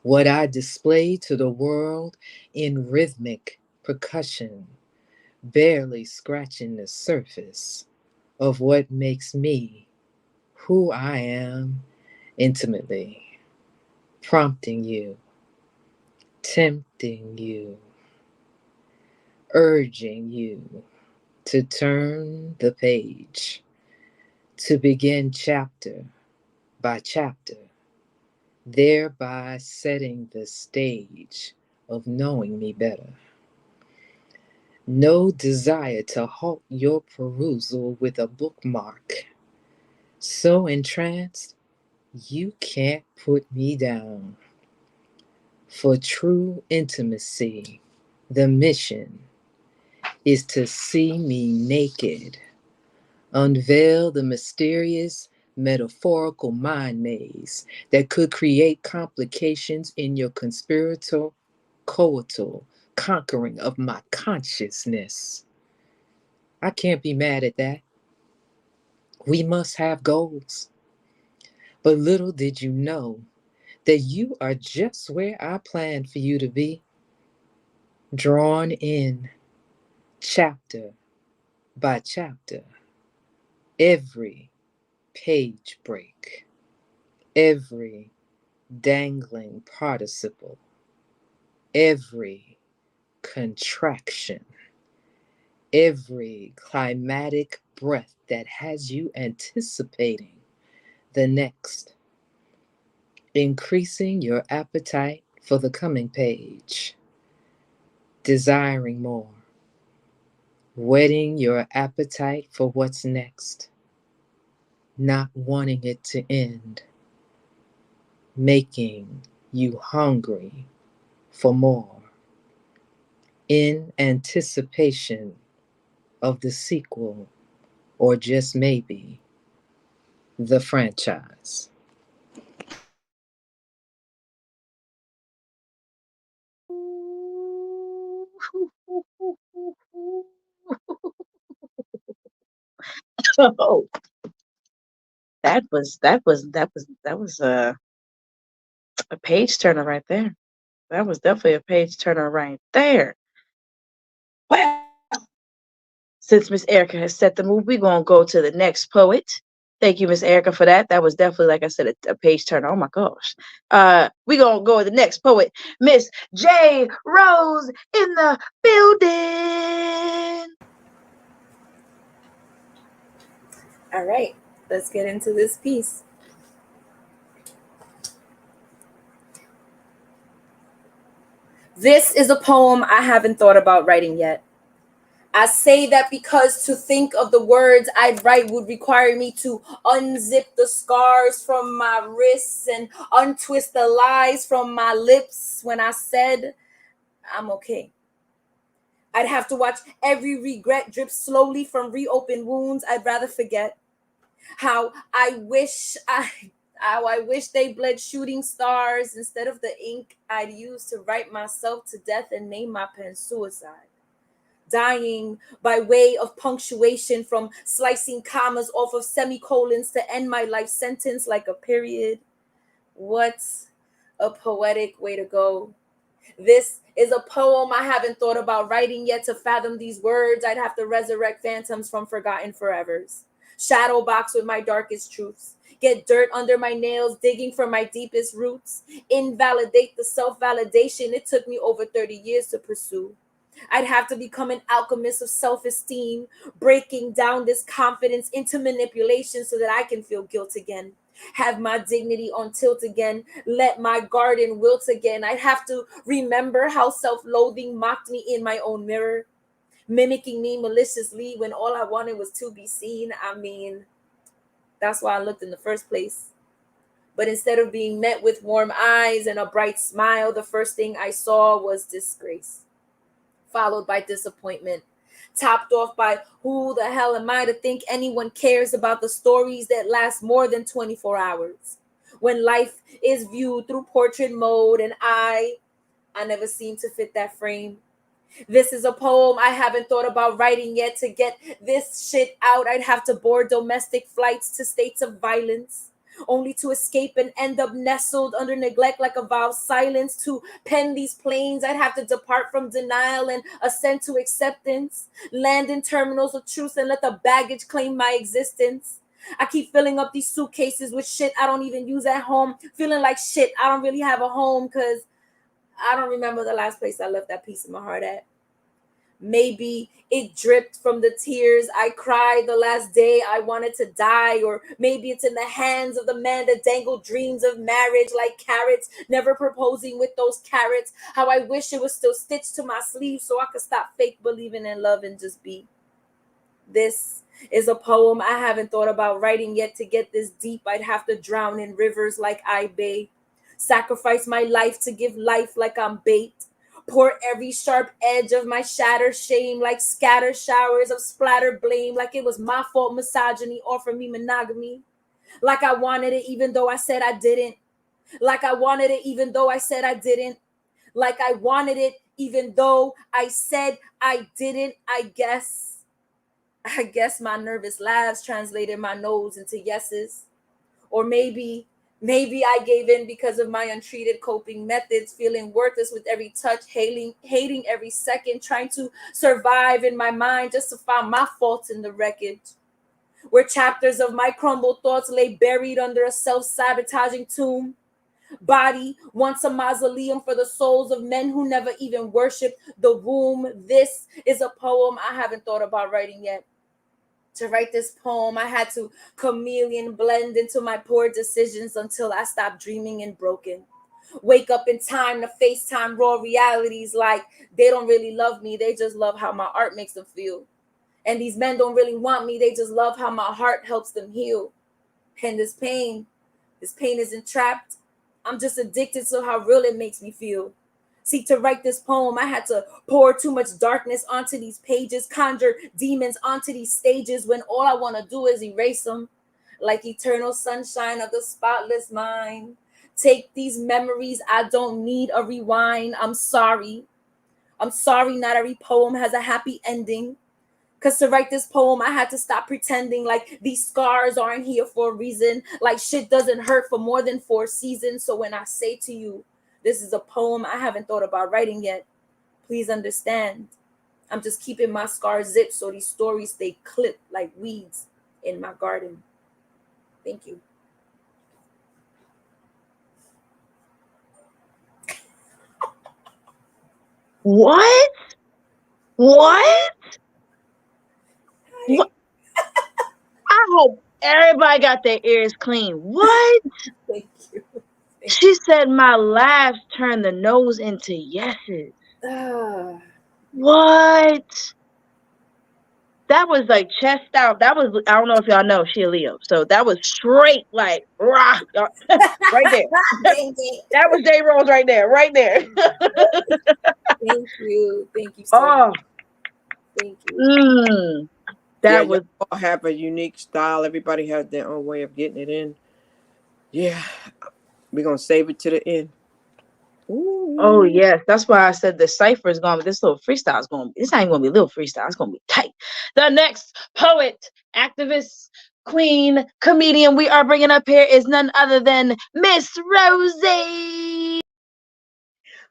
what I display to the world in rhythmic percussion, barely scratching the surface of what makes me who I am intimately, prompting you, tempting you, urging you to turn the page, to begin chapter by chapter, thereby setting the stage of knowing me better. No desire to halt your perusal with a bookmark. So entranced, you can't put me down. For true intimacy, the mission is to see me naked, unveil the mysterious metaphorical mind maze that could create complications in your conspiratorial, coital conquering of my consciousness. I can't be mad at that. We must have goals. But little did you know that you are just where I planned for you to be, drawn in chapter by chapter, every page break, every dangling participle, every contraction, every climatic breath that has you anticipating the next, increasing your appetite for the coming page, desiring more, whetting your appetite for what's next, not wanting it to end, making you hungry for more, in anticipation of the sequel, or just maybe the franchise. Oh, that was a page turner right there. That was definitely a page turner right there. Well, since Miss Erica has set the mood, we're gonna go to the next poet. Thank you, Miss Erica, for that. That was definitely, like I said, a page turner. Oh my gosh. We're gonna go with the next poet, Miss J. Rose in the building. All right, let's get into this piece. This is a poem I haven't thought about writing yet. I say that because to think of the words I'd write would require me to unzip the scars from my wrists and untwist the lies from my lips when I said I'm okay. I'd have to watch every regret drip slowly from reopened wounds I'd rather forget. How I wish I how I wish they bled shooting stars instead of the ink I'd use to write myself to death and name my pen suicide. Dying by way of punctuation from slicing commas off of semicolons to end my life sentence like a period. What a poetic way to go. This is a poem I haven't thought about writing yet. To fathom these words, I'd have to resurrect phantoms from forgotten forevers. Shadow box with my darkest truths. Get dirt under my nails, digging for my deepest roots. Invalidate the self-validation it took me over 30 years to pursue. I'd have to become an alchemist of self-esteem, breaking down this confidence into manipulation so that I can feel guilt again. Have my dignity on tilt again, let my garden wilt again. I'd have to remember how self-loathing mocked me in my own mirror, mimicking me maliciously when all I wanted was to be seen. I mean, that's why I looked in the first place. But instead of being met with warm eyes and a bright smile, the first thing I saw was disgrace, followed by disappointment, topped off by who the hell am I to think anyone cares about the stories that last more than 24 hours? When life is viewed through portrait mode and I never seem to fit that frame. This is a poem I haven't thought about writing yet. To get this shit out, I'd have to board domestic flights to states of violence, only to escape and end up nestled under neglect like a vow of silence. To pen these planes, I'd have to depart from denial and ascend to acceptance, land in terminals of truth and let the baggage claim my existence. I keep filling up these suitcases with shit I don't even use at home, feeling like shit I don't really have a home, because I don't remember the last place I left that piece of my heart at. Maybe it dripped from the tears I cried the last day I wanted to die, or maybe it's in the hands of the man that dangled dreams of marriage like carrots, never proposing with those carrots. How I wish it was still stitched to my sleeve so I could stop fake believing in love and just be. This is a poem I haven't thought about writing yet. To get this deep, I'd have to drown in rivers like I bathe, sacrifice my life to give life like I'm bait, pour every sharp edge of my shattered shame like scatter showers of splattered blame, like it was my fault misogyny offered me monogamy, like I wanted it even though I said I didn't, like I wanted it even though I said I didn't, like I wanted it even though I said I didn't. I guess my nervous laughs translated my no's into yeses. Or maybe I gave in because of my untreated coping methods, feeling worthless with every touch, hating every second, trying to survive in my mind just to find my faults in the wreckage, where chapters of my crumbled thoughts lay buried under a self-sabotaging tomb. Body once a mausoleum for the souls of men who never even worshiped the womb. This is a poem I haven't thought about writing yet. To write this poem, I had to chameleon blend into my poor decisions until I stopped dreaming and broken. Wake up in time to FaceTime raw realities like they don't really love me, they just love how my art makes them feel. And these men don't really want me, they just love how my heart helps them heal. And this pain isn't trapped. I'm just addicted to how real it makes me feel. See, to write this poem, I had to pour too much darkness onto these pages, conjure demons onto these stages when all I want to do is erase them, like eternal sunshine of the spotless mind. Take these memories, I don't need a rewind. I'm sorry. I'm sorry, not every poem has a happy ending. Because to write this poem, I had to stop pretending like these scars aren't here for a reason, like shit doesn't hurt for more than 4 seasons. So when I say to you, this is a poem I haven't thought about writing yet, please understand. I'm just keeping my scars zipped so these stories stay clipped like weeds in my garden. Thank you. What? What? What? I hope everybody got their ears clean. What? Thank you. She said my laughs turned the no's into yeses. Ah, What? That was like chest out. That was, I don't know if y'all know, she a Leo. So that was straight like rah, right there. thank you. That was J Rose right there, right there. Thank you. Thank you so Oh, much. Thank you. Yeah, that you was all have a unique style. Everybody has their own way of getting it in. Yeah, we're gonna save it to the end. Oh Ooh. yes, that's why I said the cipher is going to be, this little freestyle is going to be, it's not even going to be a little freestyle, it's going to be tight. The next poet, activist, queen, comedian we are bringing up here is none other than Miss Rosie.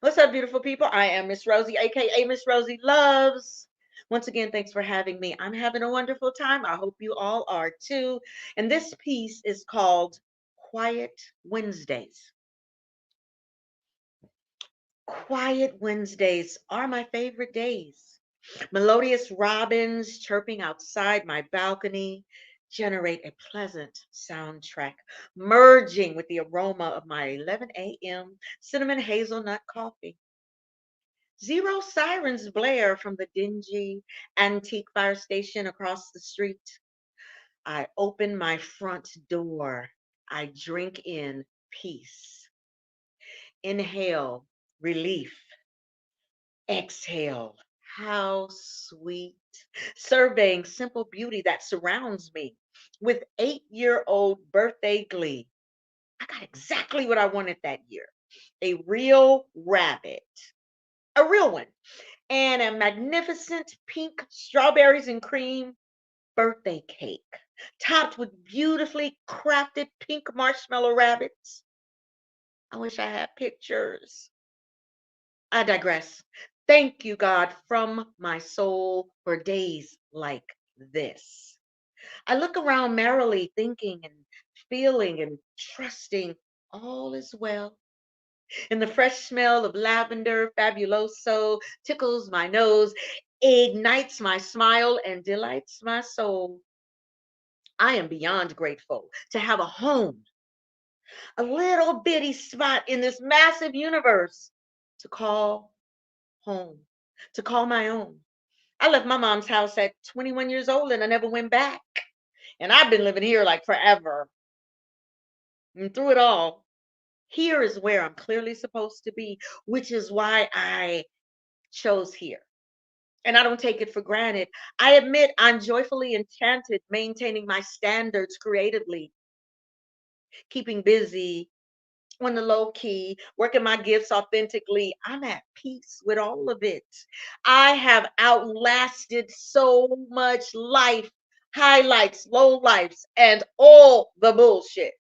What's up, beautiful people? I am Miss Rosie, aka Miss Rosie Loves. Once again, thanks for having me. I'm having a wonderful time. I hope you all are too. And this piece is called Quiet Wednesdays. Quiet Wednesdays are my favorite days. Melodious robins chirping outside my balcony, generate a pleasant soundtrack, merging with the aroma of my 11 a.m. cinnamon hazelnut coffee. Zero sirens blare from the dingy antique fire station across the street. I open my front door. I drink in peace. Inhale relief. Exhale. How sweet. Surveying simple beauty that surrounds me with 8-year-old birthday glee. I got exactly what I wanted that year. A real rabbit, a real one, and a magnificent pink strawberries and cream birthday cake, topped with beautifully crafted pink marshmallow rabbits. I wish I had pictures. I digress. Thank you, God, from my soul for days like this. I look around merrily, thinking and feeling and trusting all is well. And the fresh smell of lavender fabuloso tickles my nose, ignites my smile, and delights my soul. I am beyond grateful to have a home, a little bitty spot in this massive universe to call home, to call my own. I left my mom's house at 21 years old and I never went back. And I've been living here like forever. And through it all, here is where I'm clearly supposed to be, which is why I chose here. And I don't take it for granted. I admit I'm joyfully enchanted, maintaining my standards creatively, keeping busy on the low key, working my gifts authentically. I'm at peace with all of it. I have outlasted so much life, highlights, lowlights, and all the bullshit.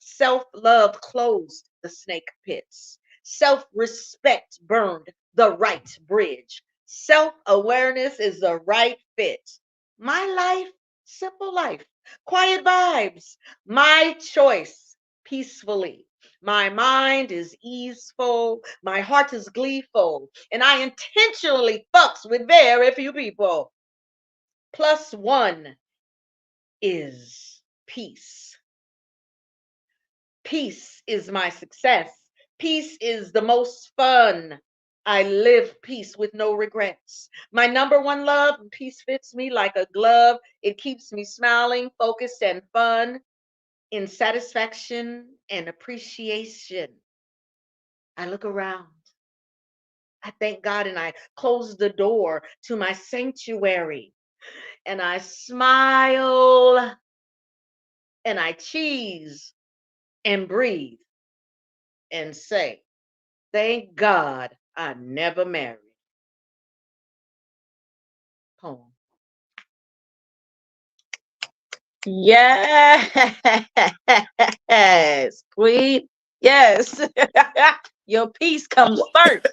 Self-love closed the snake pits. Self-respect burned the right bridge. Self-awareness is the right fit. My life, simple life, quiet vibes. My choice, peacefully. My mind is easeful. My heart is gleeful. And I intentionally fucks with very few people. Plus one is peace. Peace is my success. Peace is the most fun. I live peace with no regrets. My number one love, peace fits me like a glove. It keeps me smiling, focused, and fun in satisfaction and appreciation. I look around. I thank God and I close the door to my sanctuary and I smile and I cheese and breathe and say, thank God I never married. Poem. Yes, Queen. Yes. Your piece comes first.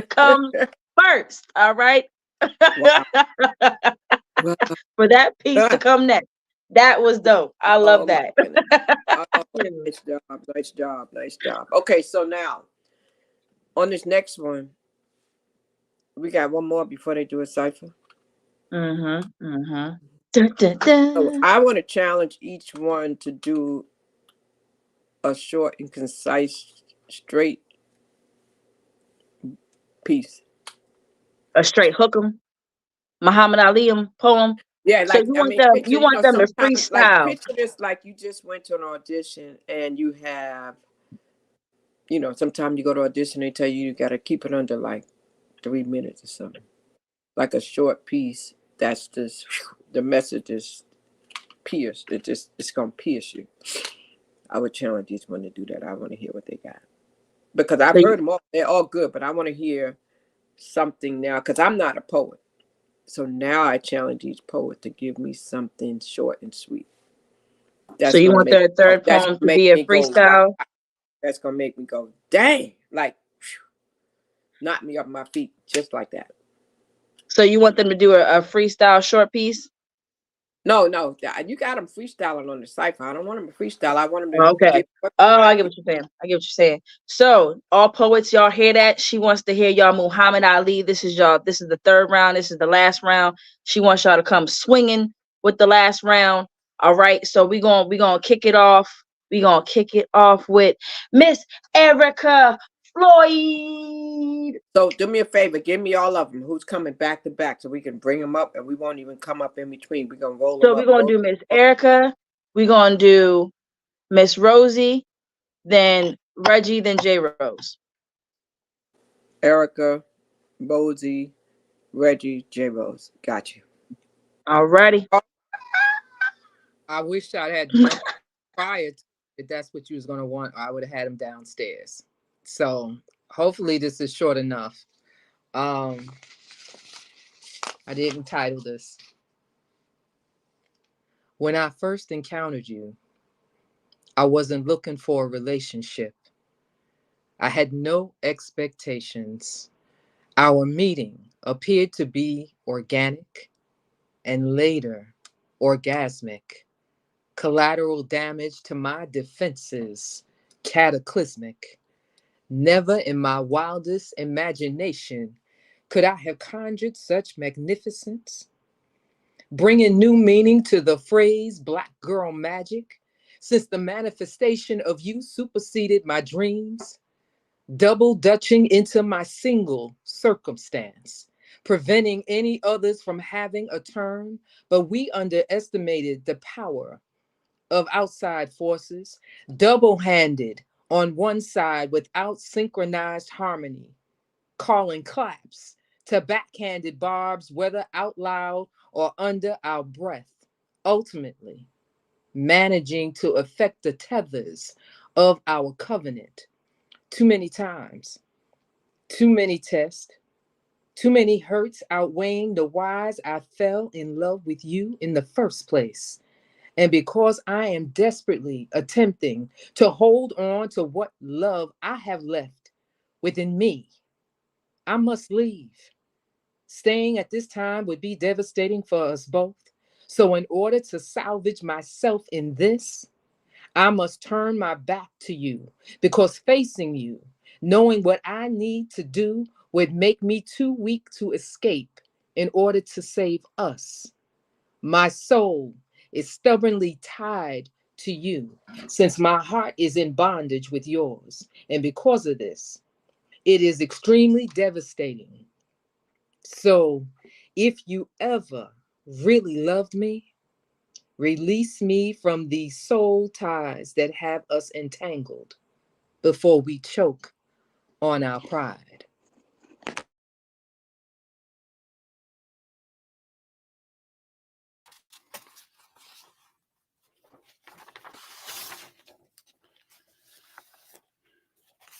Comes first. All right. Wow. Wow. For that piece to come next. That was dope. I love that. Oh, nice job. Nice job. Nice job. Okay, so now on this next one, we got one more before they do a cipher. Mm-hmm. Mm-hmm. Dun, dun, dun. So I want to challenge each one to do a short and concise, straight piece. A straight hook 'em. Muhammad Ali poem. Yeah, So like you I want mean, them picture, to sometimes like freestyle. picture this like you just went to an audition and you have, sometimes you go to audition, they tell you got to keep it under like 3 minutes or something. Like a short piece that's just the message is pierced. It's gonna pierce you. I would challenge each one to do that. I want to hear what they got because I've So heard them all. They're all good, but I want to hear something now because I'm not a poet. So now I challenge each poet to give me something short and sweet. That's you gonna want make their third that's poem gonna to make be a me go freestyle? wow. That's gonna make me go dang, like knock me off my feet just like that. So you want them to do a freestyle short piece? No, you got them freestyling on the cipher. I don't want them to freestyle. I want them to Okay. give. What Oh, I they get what you're saying. I get what you're saying. So, all poets, y'all hear that? She wants to hear y'all Muhammad Ali. This is y'all. This is the third round. This is the last round. She wants y'all to come swinging with the last round. All right, so we gonna kick it off. We gonna kick it off with Miss Erica Floyd. So do me a favor, give me all of them. Who's coming back to back so we can bring them up and we won't even come up in between. We're going to roll them So we're up. gonna do Miss Erica. We're gonna do Miss Rosie, then Reggie, then J Rose. Erica, Rosie, Reggie, J Rose. Got you. Alrighty. I wish I had done prior to, if that's what you was gonna want. I would have had him downstairs. So hopefully this is short enough. Um, I didn't title this. When I first encountered you, I wasn't looking for a relationship. I had no expectations. Our meeting appeared to be organic and later orgasmic. Collateral damage to my defenses, cataclysmic. Never in my wildest imagination could I have conjured such magnificence. Bringing new meaning to the phrase black girl magic, since the manifestation of you superseded my dreams, double dutching into my single circumstance, preventing any others from having a turn, but we underestimated the power of outside forces, double-handed on one side without synchronized harmony, calling claps to backhanded barbs, whether out loud or under our breath, ultimately managing to affect the tethers of our covenant. Too many times, too many tests, too many hurts outweighing the whys I fell in love with you in the first place. And because I am desperately attempting to hold on to what love I have left within me, I must leave. Staying at this time would be devastating for us both. So, in order to salvage myself in this, I must turn my back to you because facing you, knowing what I need to do, would make me too weak to escape in order to save us. My soul is stubbornly tied to you since my heart is in bondage with yours. And because of this, it is extremely devastating. So, if you ever really loved me, release me from these soul ties that have us entangled before we choke on our pride.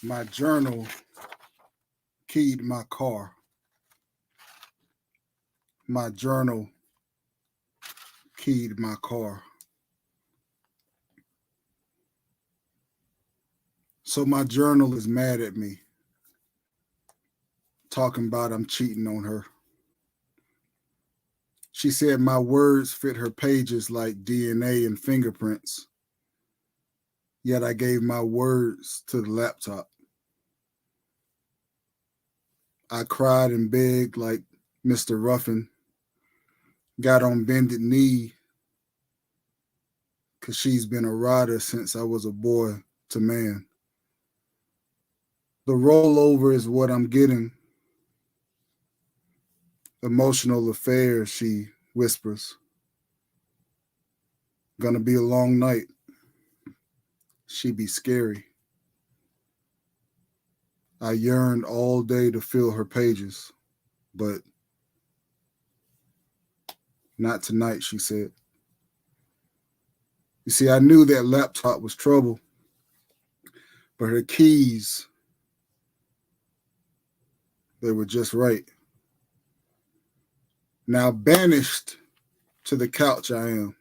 My journal keyed my car. My journal keyed my car. So my journal is mad at me, talking about I'm cheating on her. She said my words fit her pages like DNA and fingerprints, yet I gave my words to the laptop. I cried and begged like Mr. Ruffin, got on bended knee, because she's been a rider since I was a boy to man. The rollover is what I'm getting. Emotional affairs, she whispers. Gonna be a long night. She be scary. I yearned all day to fill her pages, but not tonight, she said. You see, I knew that laptop was trouble, but her keys, they were just right. Now banished to the couch I am,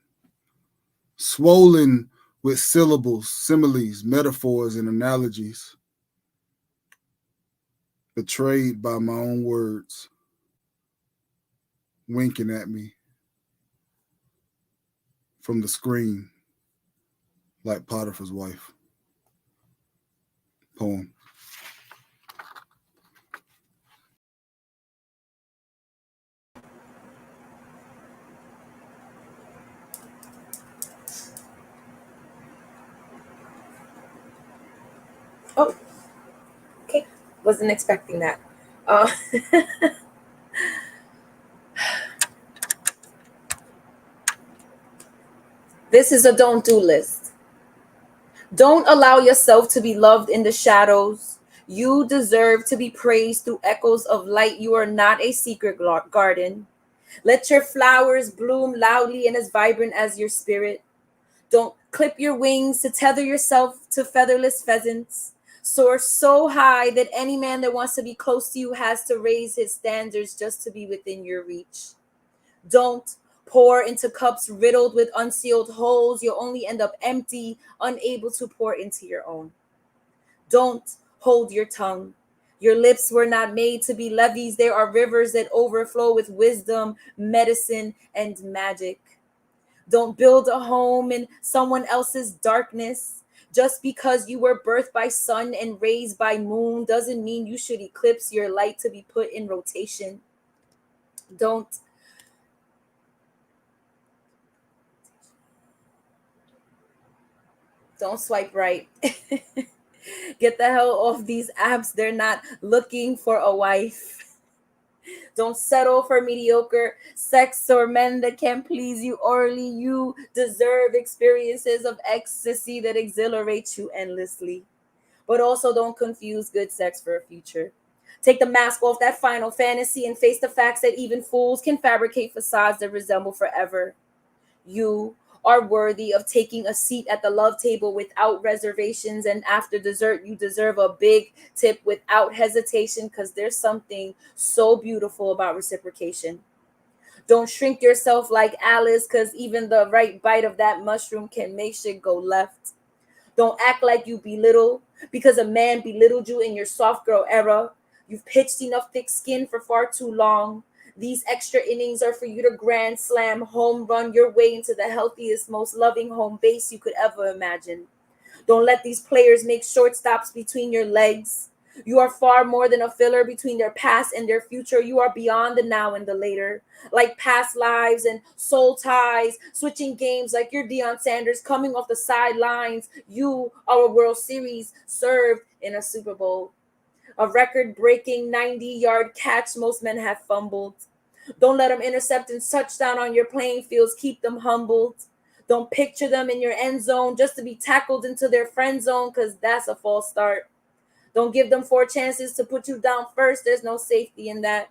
swollen with syllables, similes, metaphors, and analogies, betrayed by my own words, winking at me from the screen like Potiphar's wife. Poem. Oh, okay. Wasn't expecting that. Uh, this is a don't do list. Don't allow yourself to be loved in the shadows. You deserve to be praised through echoes of light. You are not a secret garden. Let your flowers bloom loudly and as vibrant as your spirit. Don't clip your wings to tether yourself to featherless pheasants. Soar so high that any man that wants to be close to you has to raise his standards just to be within your reach. Don't pour into cups riddled with unsealed holes. You'll only end up empty, unable to pour into your own. Don't hold your tongue. Your lips were not made to be levees. There are rivers that overflow with wisdom, medicine, and magic. Don't build a home in someone else's darkness. Just because you were birthed by sun and raised by moon doesn't mean you should eclipse your light to be put in rotation. Don't don't swipe right. Get the hell off these apps. They're not looking for a wife. Don't settle for mediocre sex or men that can't please you orally. You deserve experiences of ecstasy that exhilarate you endlessly. But also don't confuse good sex for a future. Take the mask off that final fantasy and face the facts that even fools can fabricate facades that resemble forever. You are worthy of taking a seat at the love table without reservations, and after dessert, you deserve a big tip without hesitation because there's something so beautiful about reciprocation. Don't shrink yourself like Alice because even the right bite of that mushroom can make shit go left. Don't act like you belittle because a man belittled you in your soft girl era. You've pitched enough thick skin for far too long. These extra innings are for you to grand slam, home run your way into the healthiest, most loving home base you could ever imagine. Don't let these players make shortstops between your legs. You are far more than a filler between their past and their future. You are beyond the now and the later. Like past lives and soul ties, switching games like you're Deion Sanders coming off the sidelines. You are a World Series served in a Super Bowl. A record breaking 90-yard catch most men have fumbled. Don't let them intercept and touchdown on your playing fields. Keep them humbled. Don't picture them in your end zone just to be tackled into their friend zone because that's a false start. Don't give them four chances to put you down first. There's no safety in that.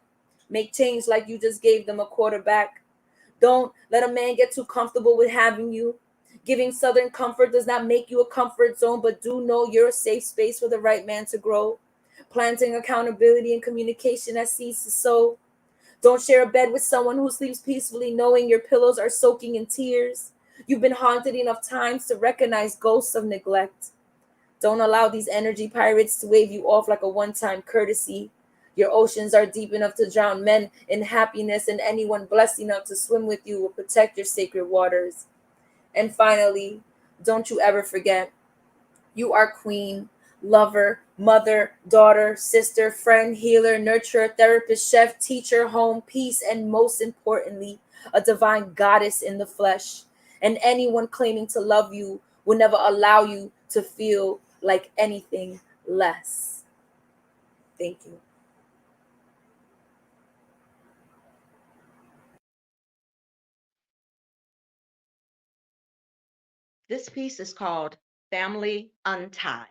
Make change like you just gave them a quarterback. Don't let a man get too comfortable with having you. Giving Southern comfort does not make you a comfort zone, but do know you're a safe space for the right man to grow. Planting accountability and communication that seeds to sow. Don't share a bed with someone who sleeps peacefully knowing your pillows are soaking in tears. You've been haunted enough times to recognize ghosts of neglect. Don't allow these energy pirates to wave you off like a one-time courtesy. Your oceans are deep enough to drown men in happiness, and anyone blessed enough to swim with you will protect your sacred waters. And finally, don't you ever forget you are queen, lover, mother, daughter, sister, friend, healer, nurturer, therapist, chef, teacher, home, peace, and most importantly, a divine goddess in the flesh. And anyone claiming to love you will never allow you to feel like anything less. Thank you. This piece is called Family Untied.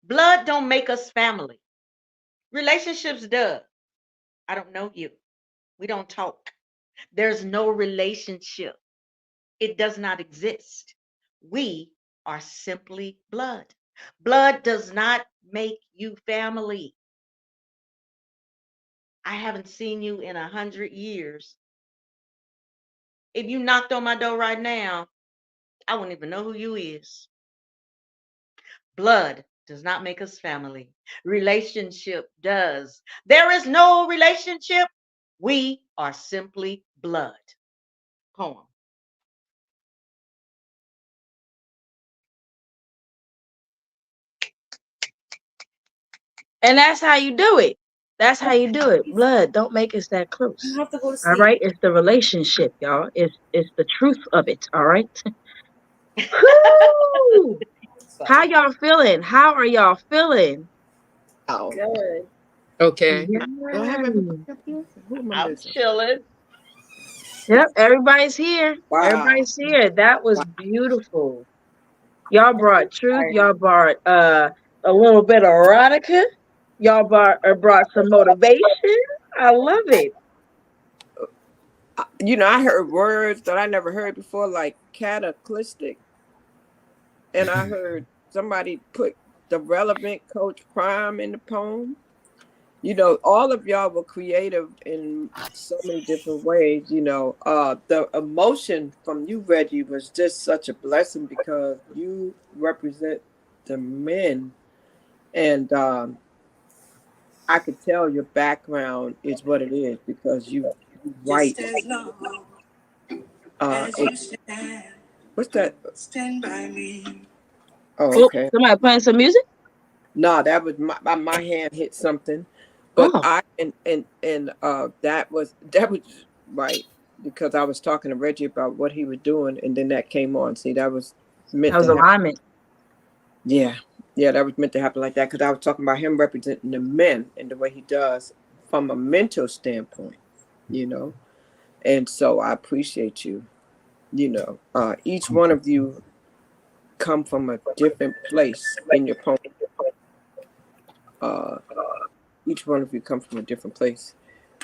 Blood don't make us family. Relationships does. I don't know you. We don't talk. There's no relationship. It does not exist. We are simply blood. Blood does not make you family. I haven't seen you in 100 years. If you knocked on my door right now, I wouldn't even know who you is. Blood does not make us family. Relationship does. There is no relationship. We are simply blood. Poem. And that's how you do it. That's how you do it. Blood don't make us that I close. have to go to All sleep. right. It's the relationship, y'all. It's the truth of it. All right. Whoo! How y'all feeling? How are y'all feeling? Oh, Good. Okay. Yeah. do I have everybody up here? Who am I I'm missing? chilling. Yep, everybody's here. Wow. Everybody's here. That was Wow. beautiful. Y'all brought truth. Y'all brought a little bit of erotica. Y'all brought some motivation. I love it. I heard words that I never heard before, like cataclysmic, and I heard somebody put the relevant coach prime in the poem. All of y'all were creative in so many different ways. The emotion from you, Reggie, was just such a blessing because you represent the men, and I could tell your background is what it is because you write. What's that? Stand by me. Oh, Oh, okay. somebody playing some music? No, that was my hand hit something, but Oh, I and that was right because I was talking to Reggie about what he was doing, and then that came on. See, that was that meant was to happen. alignment. Yeah, yeah, that was meant to happen like that because I was talking about him representing the men and the way he does from a mental standpoint, you know. And so I appreciate you. Each one of you come from a different place in your poem. Uh, each one of you come from a different place.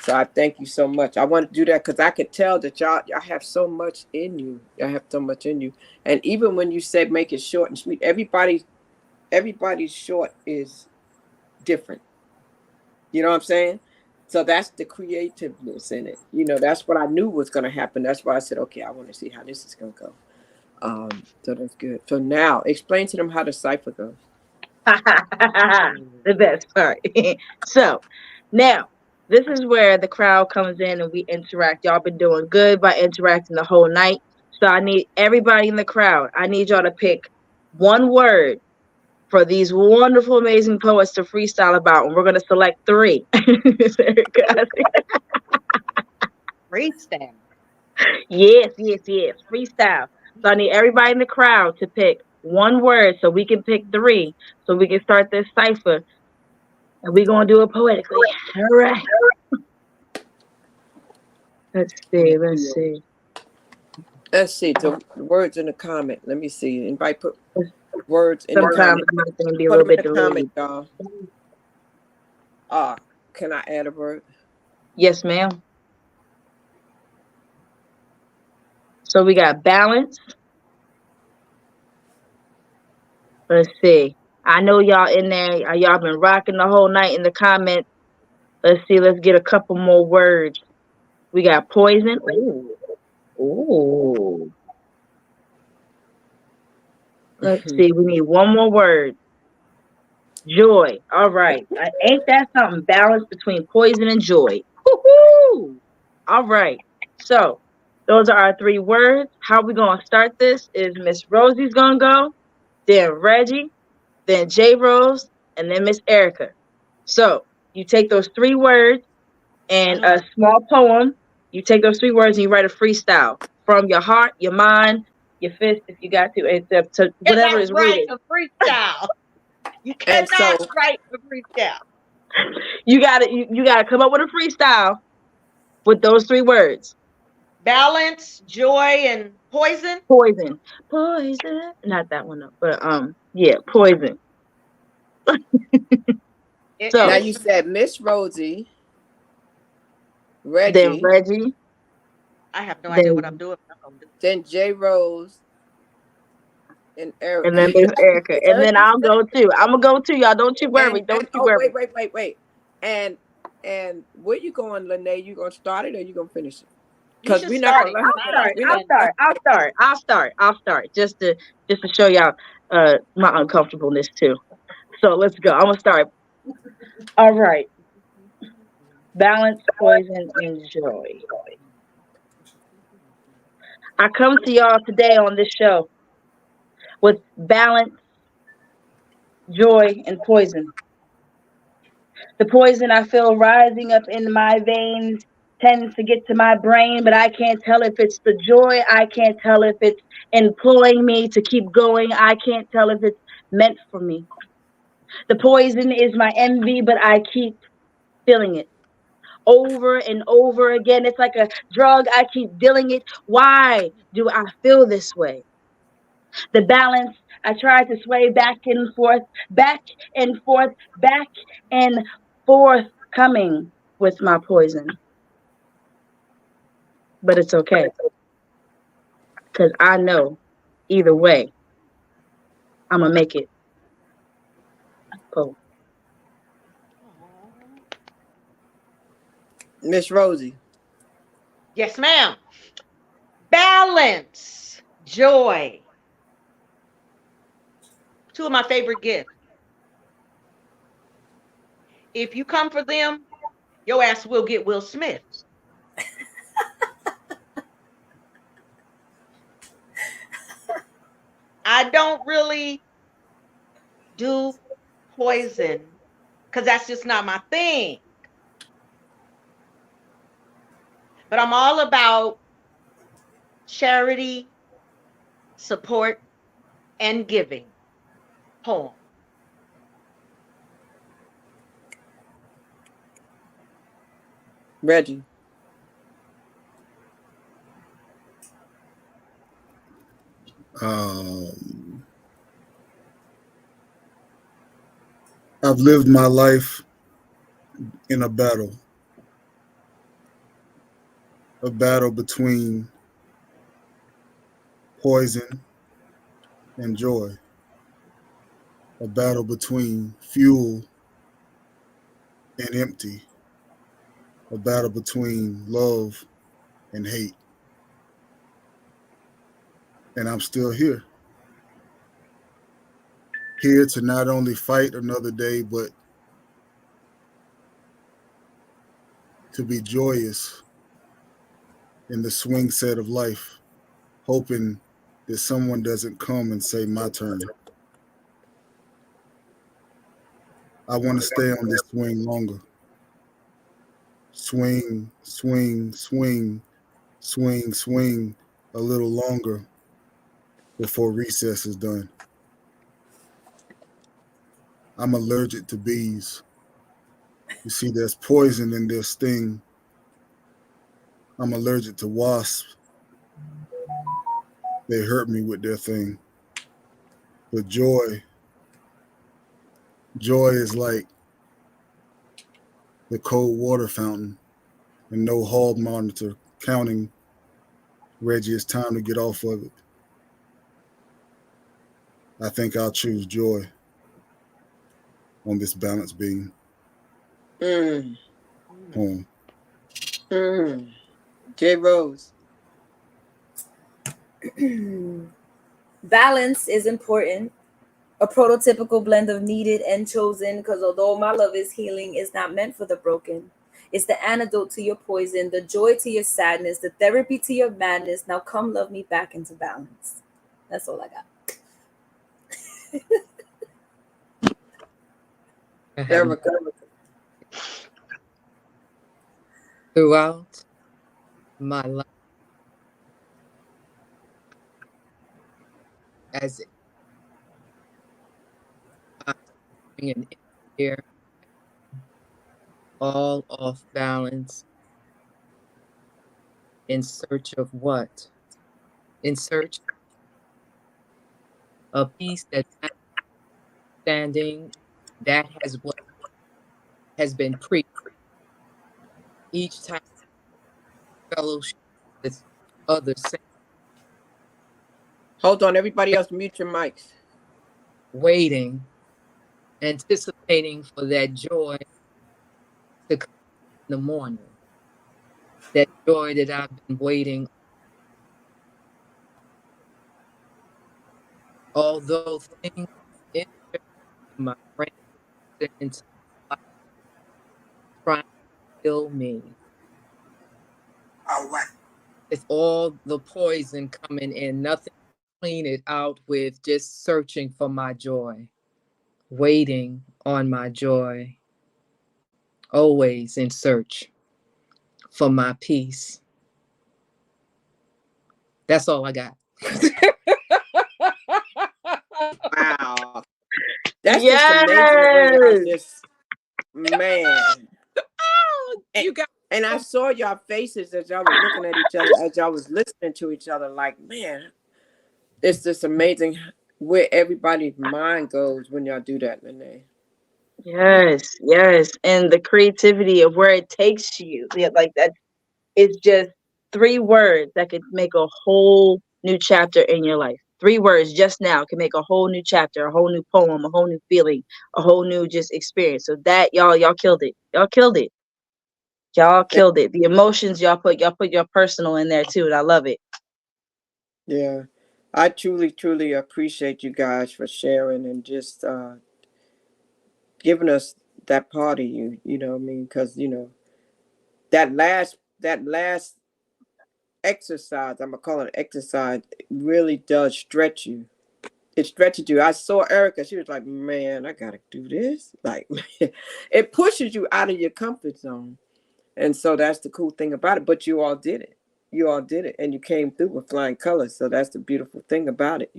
So I thank you so much. I want to do that because I could tell that y'all have so much in you. Y'all have so much in you. And even when you said make it short and sweet, everybody's short is different. You know what I'm saying? So that's the creativeness in it. That's what I knew was going to happen. That's why I said, okay, I want to see how this is going to go. So that's good. So now explain to them how the cipher goes. The best part. So now this is where the crowd comes in and we interact. Y'all been doing good by interacting the whole night. So I need everybody in the crowd. I need y'all to pick one word for these wonderful, amazing poets to freestyle about. And we're going to select three. Freestyle. Yes, yes, yes. Freestyle. So I need everybody in the crowd to pick one word so we can pick three so we can start this cipher. And we're going to do it poetically. All right. Let's see. Let's see. Let's see the words in the comment. Let me see. Anybody put words in the Sometimes comment? my thing be a Put little them in bit the comment, delayed. y'all. Can I add a word? Yes, ma'am. So we got balance. Let's see. I know y'all in there. Y'all been rocking the whole night in the comments. Let's see. Let's get a couple more words. We got poison. Ooh. Ooh. Let's see. We need one more word. Joy. All right. Ain't that something? Balance between poison and joy. Woo-hoo! All right. So those are our three words. How we gonna start this is Miss Rosie's gonna go, then Reggie, then J Rose, and then Miss Erica. So you take those three words and a small poem. You take those three words and you write a freestyle from your heart, your mind, your fist, if you got to, to whatever Cannot is write rooted. a freestyle. You And so, cannot write a freestyle. You gotta come up with a freestyle with those three words. Balance, joy, and poison. Poison. Poison. Not that one, but yeah, poison. now So you said Miss Rosie, then Reggie, Reggie, I have no idea what I'm then doing. then J Rose, and and Erica. then Miss Erica. And then Erica I'll said, go too. I'm gonna go too, y'all. Don't you worry. and Don't you oh worry. wait. And where you going, Lene? You gonna start it or you gonna finish it? You Because should we're not start gonna it let because her I'll finish. I start. We're not I'll understand. gonna let start. I'll start. I'll start. Just to show y'all my uncomfortableness too. So let's go. I'm gonna start. All right. Balance, poison, and joy. I come to y'all today on this show with balance, joy, and poison. The poison I feel rising up in my veins tends to get to my brain, but I can't tell if it's the joy. I can't tell if it's employing me to keep going. I can't tell if it's meant for me. The poison is my envy, but I keep feeling it over and over again. It's like a drug. I keep dealing it. Why do I feel this way? The balance, I try to sway back and forth, back and forth, back and forth, coming with my poison. But it's okay, because I know either way, I'm going to make it. Cool. Miss Rosie. Yes, ma'am. Balance, joy. Two of my favorite gifts. If you come for them, your ass will get Will Smith. I don't really do poison because that's just not my thing. But I'm all about charity, support, and giving. Poem. Reggie. I've lived my life in a battle between poison and joy, a battle between fuel and empty, a battle between love and hate. And I'm still here to not only fight another day, but to be joyous in the swing set of life, hoping that someone doesn't come and say, my turn. I want to stay on this swing longer. Swing, swing, swing, swing, swing a little longer before recess is done. I'm allergic to bees. You see, there's poison in their sting. I'm allergic to wasps. They hurt me with their thing. But joy is like the cold water fountain and no hall monitor counting, Reggie, it's time to get off of it. I think I'll choose joy on this balance beam. Home. J Rose. Balance is important. A prototypical blend of needed and chosen, because although my love is healing, it's not meant for the broken. It's the antidote to your poison, the joy to your sadness, the therapy to your madness. Now come love me back into balance. That's all I got. Erica. Throughout my life, as I'm in here, all off balance, in search of what? In search of peace that's standing, that has what has been preached each time fellowship with others, Hold on, everybody else mute your mics. waiting, anticipating for that joy to come in the morning, that joy that I've been waiting. Although things enter my brain into life, trying to kill me, All right. with all the poison coming in, nothing to clean it out with, just searching for my joy, waiting on my joy, always in search for my peace. That's all I got. Wow. That's just amazing the way y'all Yes. just, man. Oh, And, you got and I saw y'all faces as y'all was looking at each other, as y'all was listening to each other, like, man, it's just amazing where everybody's mind goes when y'all do that, Lene. Yes, yes. And the creativity of where it takes you. Yeah, like that, it's just 3 words that could make a whole new chapter in your life. 3 words just now can make a whole new chapter, a whole new poem, a whole new feeling, a whole new just experience. So that y'all killed it. Y'all killed it. Y'all killed it. The emotions y'all put your personal in there too, and I love it. Yeah. I truly, truly appreciate you guys for sharing and just giving us that part of you, you know what I mean? Because, that last exercise, I'm gonna call it exercise, really does stretch you. It stretches you. I saw Erica, she was like, man, I gotta do this. Like, it pushes you out of your comfort zone. And so that's the cool thing about it. But you all did it. You all did it. And you came through with flying colors. So that's the beautiful thing about it.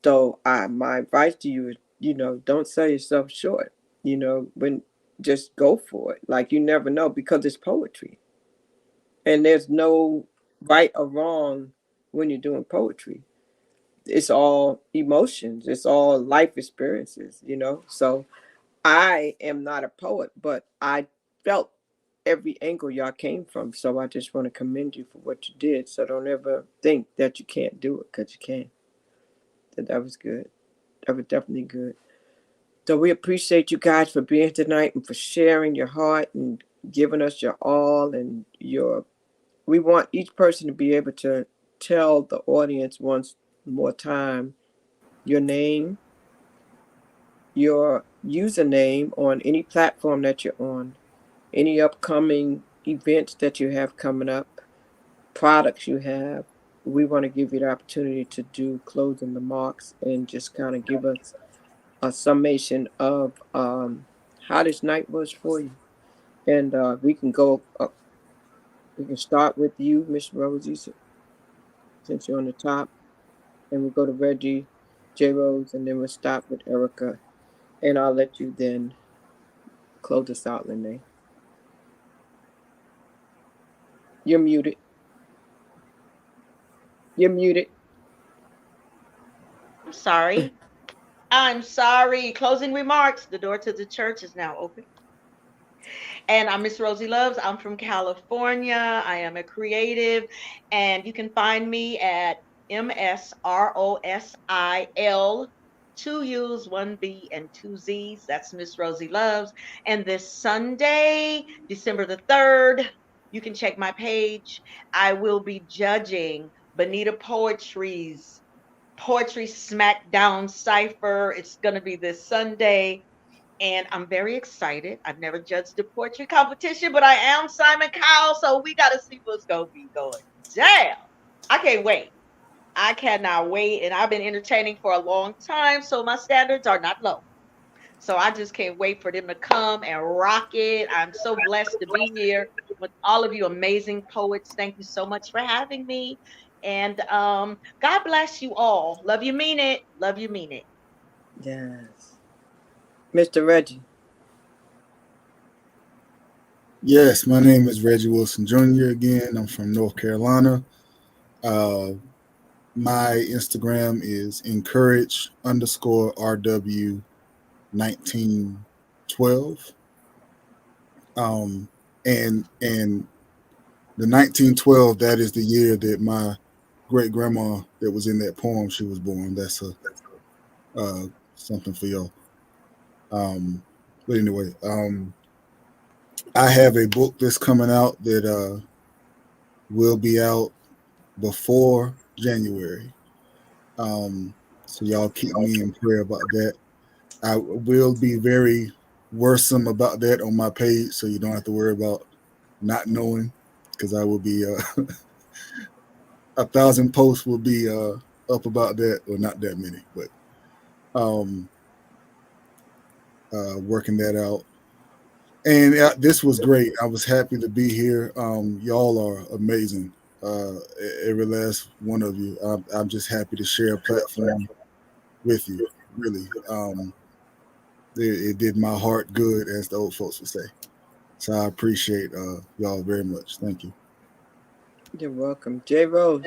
Though my advice to you is, don't sell yourself short. When just go for it. Like you never know because it's poetry. And there's no right or wrong when you're doing poetry. It's all emotions. It's all life experiences. So I am not a poet, but I felt every angle y'all came from. So I just want to commend you for what you did. So don't ever think that you can't do it because you can. That was good. That was definitely good. So we appreciate you guys for being tonight and for sharing your heart and giving us your all and your. We want each person to be able to tell the audience once more time your name, your username on any platform that you're on, any upcoming events that you have coming up, products you have. We want to give you the opportunity to do closing remarks and just kind of give us a summation of how this night was for you. And we can go, we can start with you, Miss Rosie, since you're on the top, and we'll go to Reggie, J Rose, and then we'll stop with Erica. And I'll let you then close us out, Lene. You're muted. You're muted. I'm sorry. I'm sorry. Closing remarks. The door to the church is now open. And I'm Miss Rosie Loves. I'm from California. I am a creative, and you can find me at MSROSIL, 2 U's, 1B, and 2Z's. That's Miss Rosie Loves. And this Sunday, December the 3rd, you can check my page. I will be judging Bonita Poetry's Poetry Smackdown Cipher. It's going to be this Sunday and I'm very excited. I've never judged a poetry competition, but I am Simon Cowell, so we got to see what's going to be going down. I can't wait. I cannot wait, and I've been entertaining for a long time, so my standards are not low. So I just can't wait for them to come and rock it. I'm so blessed to be here with all of you amazing poets. Thank you so much for having me. And God bless you all. Love you, mean it. Love you, mean it. Yes. Mr. Reggie. Yes, my name is Reggie Wilson Jr. again. I'm from North Carolina. Uh, my Instagram is encourage_RW1912. And the 1912, that is the year that my great grandma that was in that poem, she was born. That's something for y'all. But anyway, I have a book that's coming out that will be out before January. So y'all keep me in prayer about that. I will be very worrisome about that on my page, so you don't have to worry about not knowing, because I will be 1,000 posts will be up about that, or not that many, but um, working that out. And this was great. I was happy to be here. Y'all are amazing. Every last one of you. I'm just happy to share a platform with you. really. It did my heart good, as the old folks would say. So I appreciate y'all very much. Thank you. You're welcome. J Rose.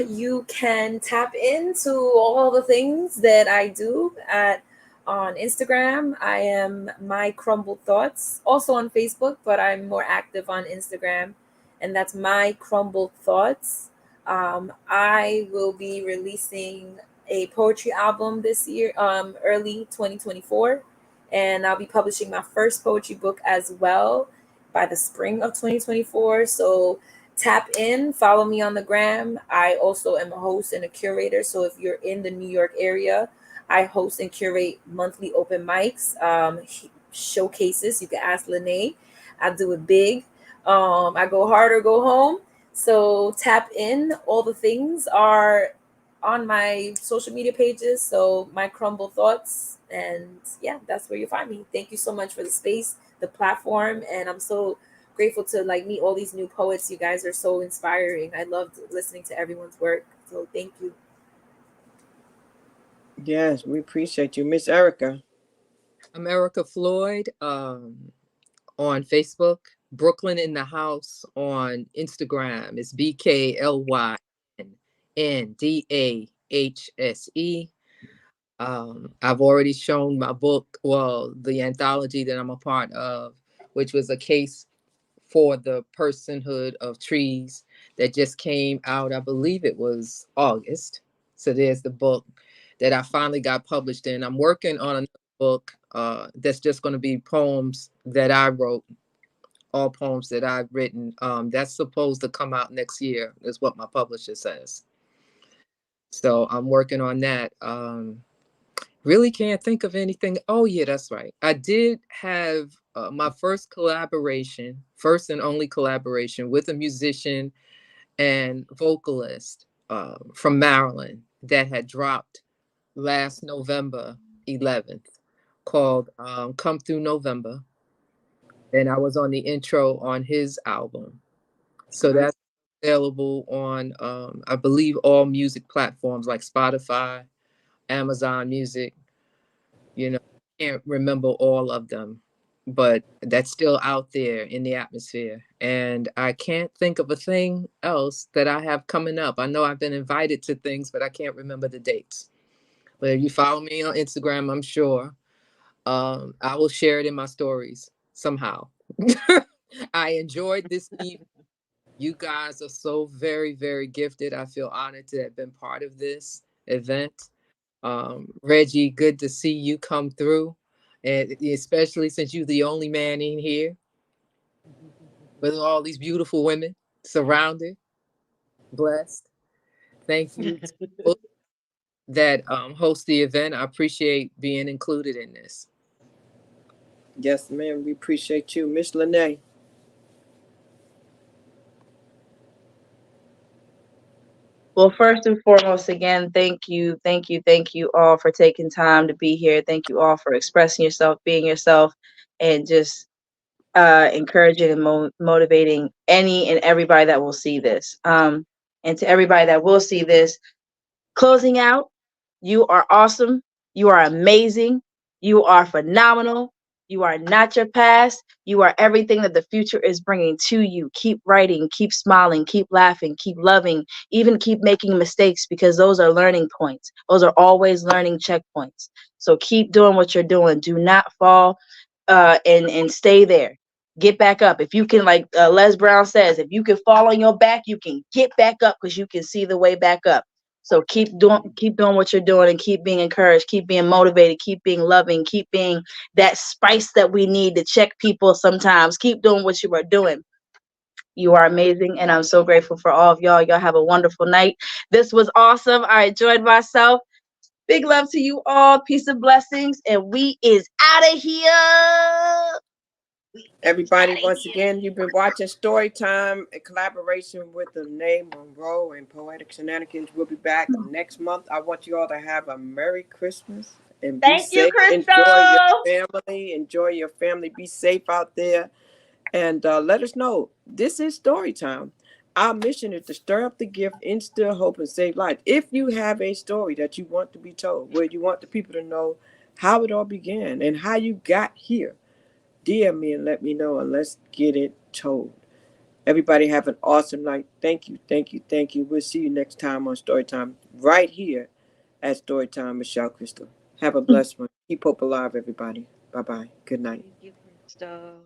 You can tap into all the things that I do at on Instagram. I am My Crumbled Thoughts. Also on Facebook, but I'm more active on Instagram, and that's My Crumbled Thoughts. I will be releasing a poetry album this year, early 2024, and I'll be publishing my first poetry book as well by the spring of 2024. So tap in, follow me on the gram. I also am a host and a curator. So if you're in the New York area, I host and curate monthly open mics, showcases. You can ask Lanai. I do it big. I go hard or go home. So tap in. All the things are on my social media pages. So My Crumble Thoughts. And yeah, that's where you find me. Thank you so much for the space, the platform. And I'm so grateful to like meet all these new poets. You guys are so inspiring. I loved listening to everyone's work. So thank you. Yes, we appreciate you. Miss Erica. America Floyd on Facebook. Brooklyn in the House on Instagram. It's BKLYNNDAHSE. I've already shown my book, well, the anthology that I'm a part of, which was a case for the personhood of trees that just came out. I believe it was August. So there's the book that I finally got published in. I'm working on another book that's just going to be poems that I wrote, all poems that I've written. That's supposed to come out next year, is what my publisher says. So I'm working on that. Really can't think of anything. Oh, yeah, that's right. I did have my first collaboration, first and only collaboration with a musician and vocalist from Maryland that had dropped last November 11th, called Come Through November. And I was on the intro on his album. So that's available on, I believe, all music platforms like Spotify, Amazon Music. You know, can't remember all of them, but that's still out there in the atmosphere. And I can't think of a thing else that I have coming up. I know I've been invited to things, but I can't remember the dates. But if you follow me on Instagram, I'm sure I will share it in my stories somehow. I enjoyed this evening. You guys are so very, very gifted. I feel honored to have been part of this event. Reggie, good to see you come through, and especially since you're the only man in here with all these beautiful women surrounded, blessed. Thank you to those that host the event. I appreciate being included in this. Yes, ma'am. We appreciate you. Miss Lanai. Well, first and foremost, again, thank you all for taking time to be here. Thank you all for expressing yourself, being yourself, and just encouraging and motivating any and everybody that will see this. And to everybody that will see this, closing out, you are awesome. You are amazing. You are phenomenal. You are not your past. You are everything that the future is bringing to you. Keep writing, keep smiling, keep laughing, keep loving, even keep making mistakes because those are learning points. Those are always learning checkpoints. So keep doing what you're doing. Do not fall and stay there. Get back up. If you can, like Les Brown says, if you can fall on your back, you can get back up because you can see the way back up. So keep doing what you're doing and keep being encouraged, keep being motivated, keep being loving, keep being that spice that we need to check people sometimes. Keep doing what you are doing. You are amazing, and I'm so grateful for all of y'all. Y'all have a wonderful night. This was awesome. I enjoyed myself. Big love to you all. Peace and blessings, and we is out of here. Everybody, once again, you've been watching Storytime in collaboration with Lanai Monroe and Poetic Shenanigans. We'll be back next month. I want you all to have a Merry Christmas and be Thank you, safe. Enjoy your Crystal. family. Enjoy your family. Be safe out there. And let us know. This is Storytime. Our mission is to stir up the gift, instill hope, and save lives. If you have a story that you want to be told, where you want the people to know how it all began and how you got here, DM me and let me know, and let's get it told. Everybody have an awesome night. Thank you, thank you, thank you. We'll see you next time on Storytime, right here at Storytime with Shout Crystal. Have a blessed one. Keep hope alive, everybody. Bye-bye. Good night. Thank you, Crystal.